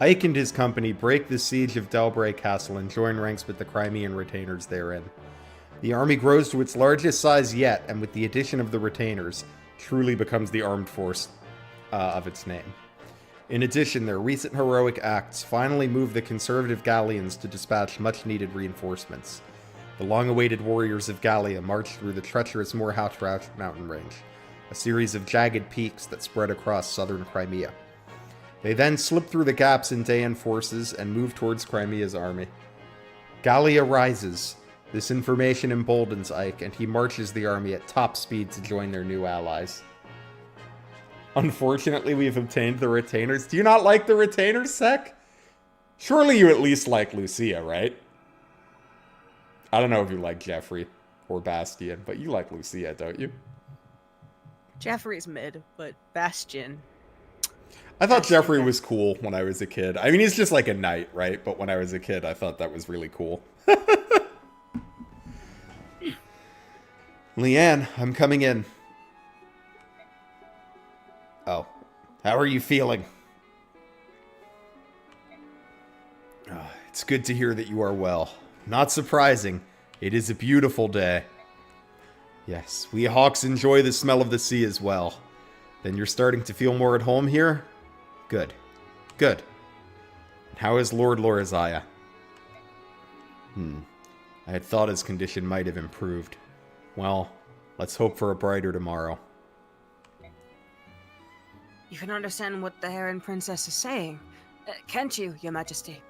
Ike and his company break the siege of Delbray Castle and join ranks with the Crimean retainers therein. The army grows to its largest size yet, and with the addition of the retainers, truly becomes the armed force of its name. In addition, their recent heroic acts finally move the conservative Gallians to dispatch much-needed reinforcements. The long-awaited warriors of Gallia march through the treacherous Morhautrat mountain range, a series of jagged peaks that spread across southern Crimea. They then slip through the gaps in Dayan forces and move towards Crimea's army. Gallia rises. This information emboldens Ike, and he marches the army at top speed to join their new allies. Unfortunately, we've obtained the retainers. Do you not like the retainers, Sek? Surely you at least like Lucia, right? I don't know if you like Jeffrey or Bastion, but you like Lucia, don't you? Jeffrey's mid, but Bastion. I thought Jeffrey was cool when I was a kid. I mean, he's just like a knight, right? But when I was a kid, I thought that was really cool. Leanne, I'm coming in. Oh. How are you feeling? It's good to hear that you are well. Not surprising. It is a beautiful day. Yes, we hawks enjoy the smell of the sea as well. Then you're starting to feel more at home here? Good. Good. And how is Lord Loriziah? I had thought his condition might have improved. Well, let's hope for a brighter tomorrow. You can understand what the Heron Princess is saying, can't you, Your Majesty?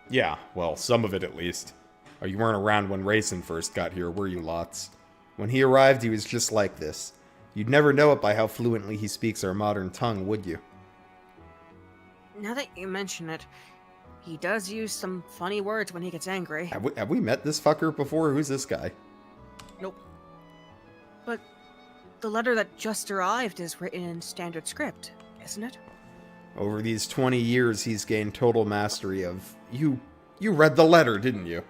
Yeah, well, some of it at least. Oh, you weren't around when Raisin first got here, were you, Lots? When he arrived, he was just like this. You'd never know it by how fluently he speaks our modern tongue, would you? Now that you mention it, he does use some funny words when he gets angry. Have we met this fucker before? Who's this guy? Nope. But the letter that just arrived is written in standard script, isn't it? Over these 20 years, he's gained total mastery of... You read the letter, didn't you?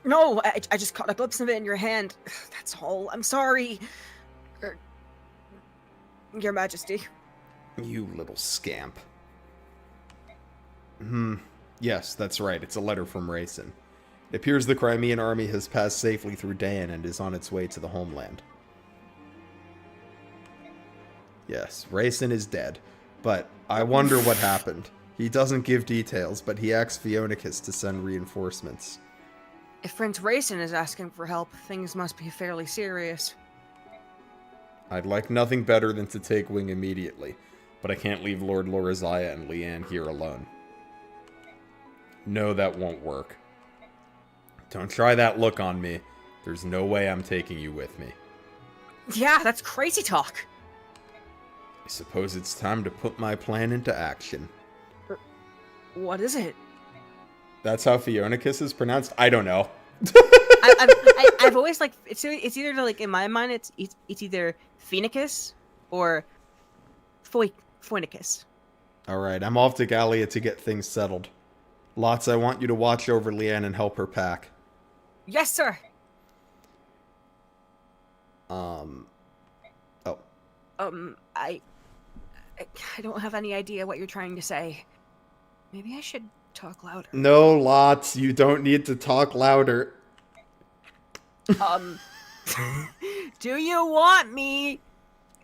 No, I just caught a glimpse of it in your hand. That's all. I'm sorry. Your Majesty. You little scamp. Yes, that's right. It's a letter from Raisin. It appears the Crimean army has passed safely through Dayan and is on its way to the homeland. Yes, Raisin is dead. But I wonder what happened. He doesn't give details, but he asks Fionicus to send reinforcements. If Prince Raisin is asking for help, things must be fairly serious. I'd like nothing better than to take wing immediately, but I can't leave Lord Loriziah and Leanne here alone. No, that won't work. Don't try that look on me. There's no way I'm taking you with me. Yeah, that's crazy talk. I suppose it's time to put my plan into action. What is it? That's how Fionicus is pronounced? I don't know. I've always like it's either like in my mind it's either Phoenicus or Phoenicus. All right, I'm off to Gallia to get things settled. Lots, I want you to watch over Leanne and help her pack. Yes, sir. I don't have any idea what you're trying to say. Maybe I should talk louder. No, Lots, you don't need to talk louder. Do you want me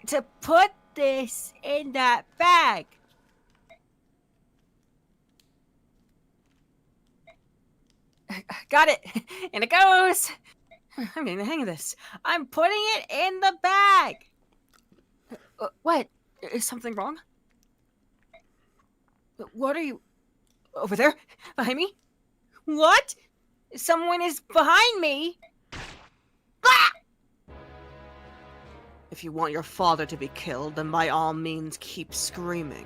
to put this in that bag? Got it. And it goes. I'm getting the hang of this. I'm putting it in the bag. What? Is something wrong? What are you... Over there? Behind me? What? Someone is behind me? Ah! If you want your father to be killed, then by all means keep screaming.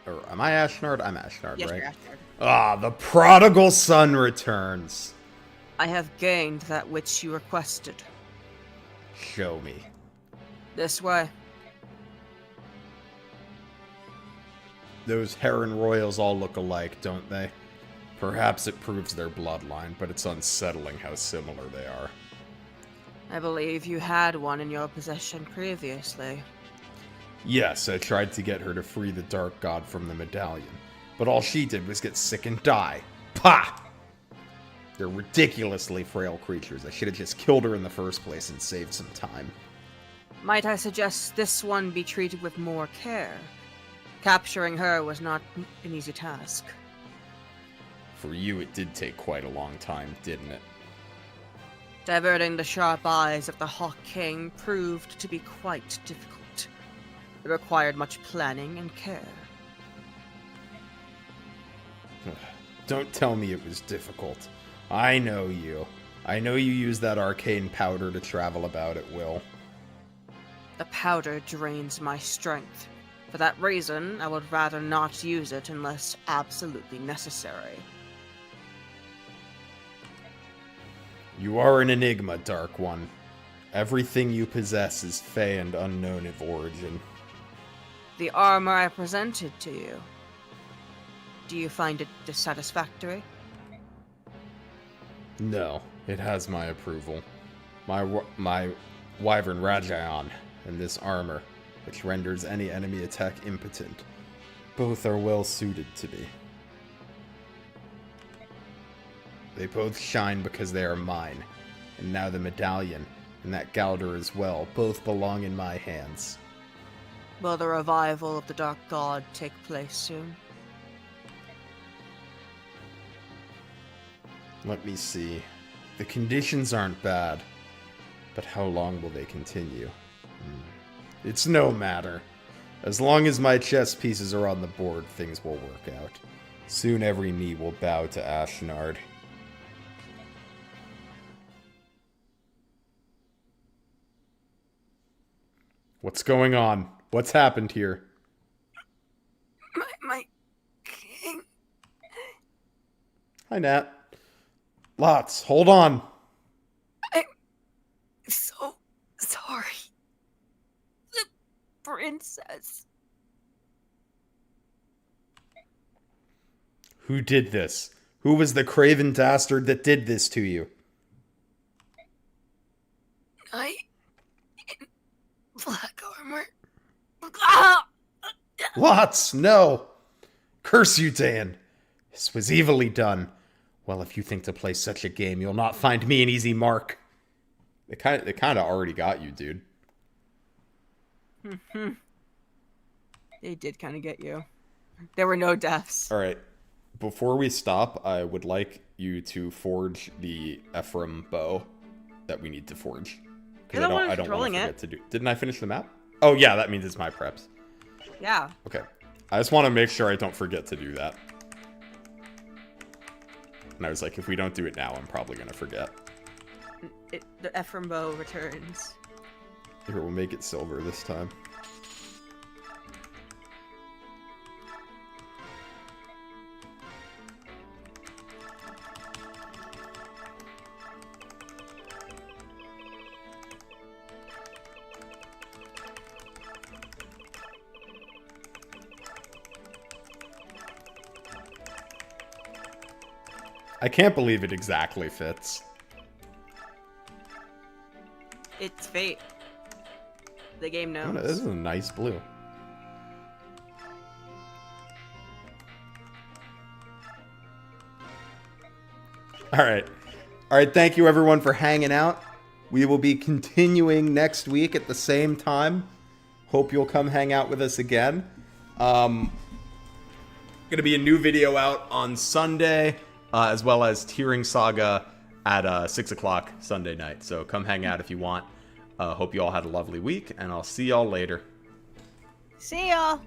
Or am I Ashnard? I'm Ashnard, Yes, right? you're Ashnard. Ah, the prodigal son returns. I have gained that which you requested. Show me. This way. Those Heron Royals all look alike, don't they? Perhaps it proves their bloodline, but it's unsettling how similar they are. I believe you had one in your possession previously. Yes, I tried to get her to free the Dark God from the medallion, but all she did was get sick and die. Pah! They're ridiculously frail creatures. I should have just killed her in the first place and saved some time. Might I suggest this one be treated with more care? Capturing her was not an easy task. For you, it did take quite a long time, didn't it? Diverting the sharp eyes of the Hawk King proved to be quite difficult. It required much planning and care. Don't tell me it was difficult. I know you. I know you use that arcane powder to travel about at will. The powder drains my strength. For that reason, I would rather not use it unless absolutely necessary. You are an enigma, Dark One. Everything you possess is fey and unknown of origin. The armor I presented to you. Do you find it dissatisfactory? No, it has my approval. My Wyvern Rajayan and this armor, which renders any enemy attack impotent. Both are well suited to me. They both shine because they are mine, and now the medallion and that Galdor as well both belong in my hands. Will the revival of the Dark God take place soon? Let me see. The conditions aren't bad, but how long will they continue? It's no matter. As long as my chess pieces are on the board, things will work out. Soon every knee will bow to Ashnard. What's going on? What's happened here? My king. Hi, Nat. Lots, hold on. I'm so sorry. The princess. Who did this? Who was the craven dastard that did this to you? Knight in black armor. Lots, no! Curse you, Dan! This was evilly done. Well, if you think to play such a game, you'll not find me an easy mark. They kind of already got you, dude. They did kind of get you. There were no deaths. All right. Before we stop, I would like you to forge the Ephraim bow that we need to forge. You're the one I don't want controlling to forget it. to do. Didn't I finish the map? Oh yeah, that means it's my preps. Yeah. Okay. I just want to make sure I don't forget to do that. And I was like, if we don't do it now, I'm probably going to forget. The Ephraim bow returns. Here, we'll make it silver this time. I can't believe it exactly fits. It's fate. The game knows. Oh, no, this is a nice blue. Alright, thank you everyone for hanging out. We will be continuing next week at the same time. Hope you'll come hang out with us again. Gonna be a new video out on Sunday, as well as Tearing Saga at 6 o'clock Sunday night. So come hang out if you want. Hope you all had a lovely week, and I'll see y'all later. See y'all.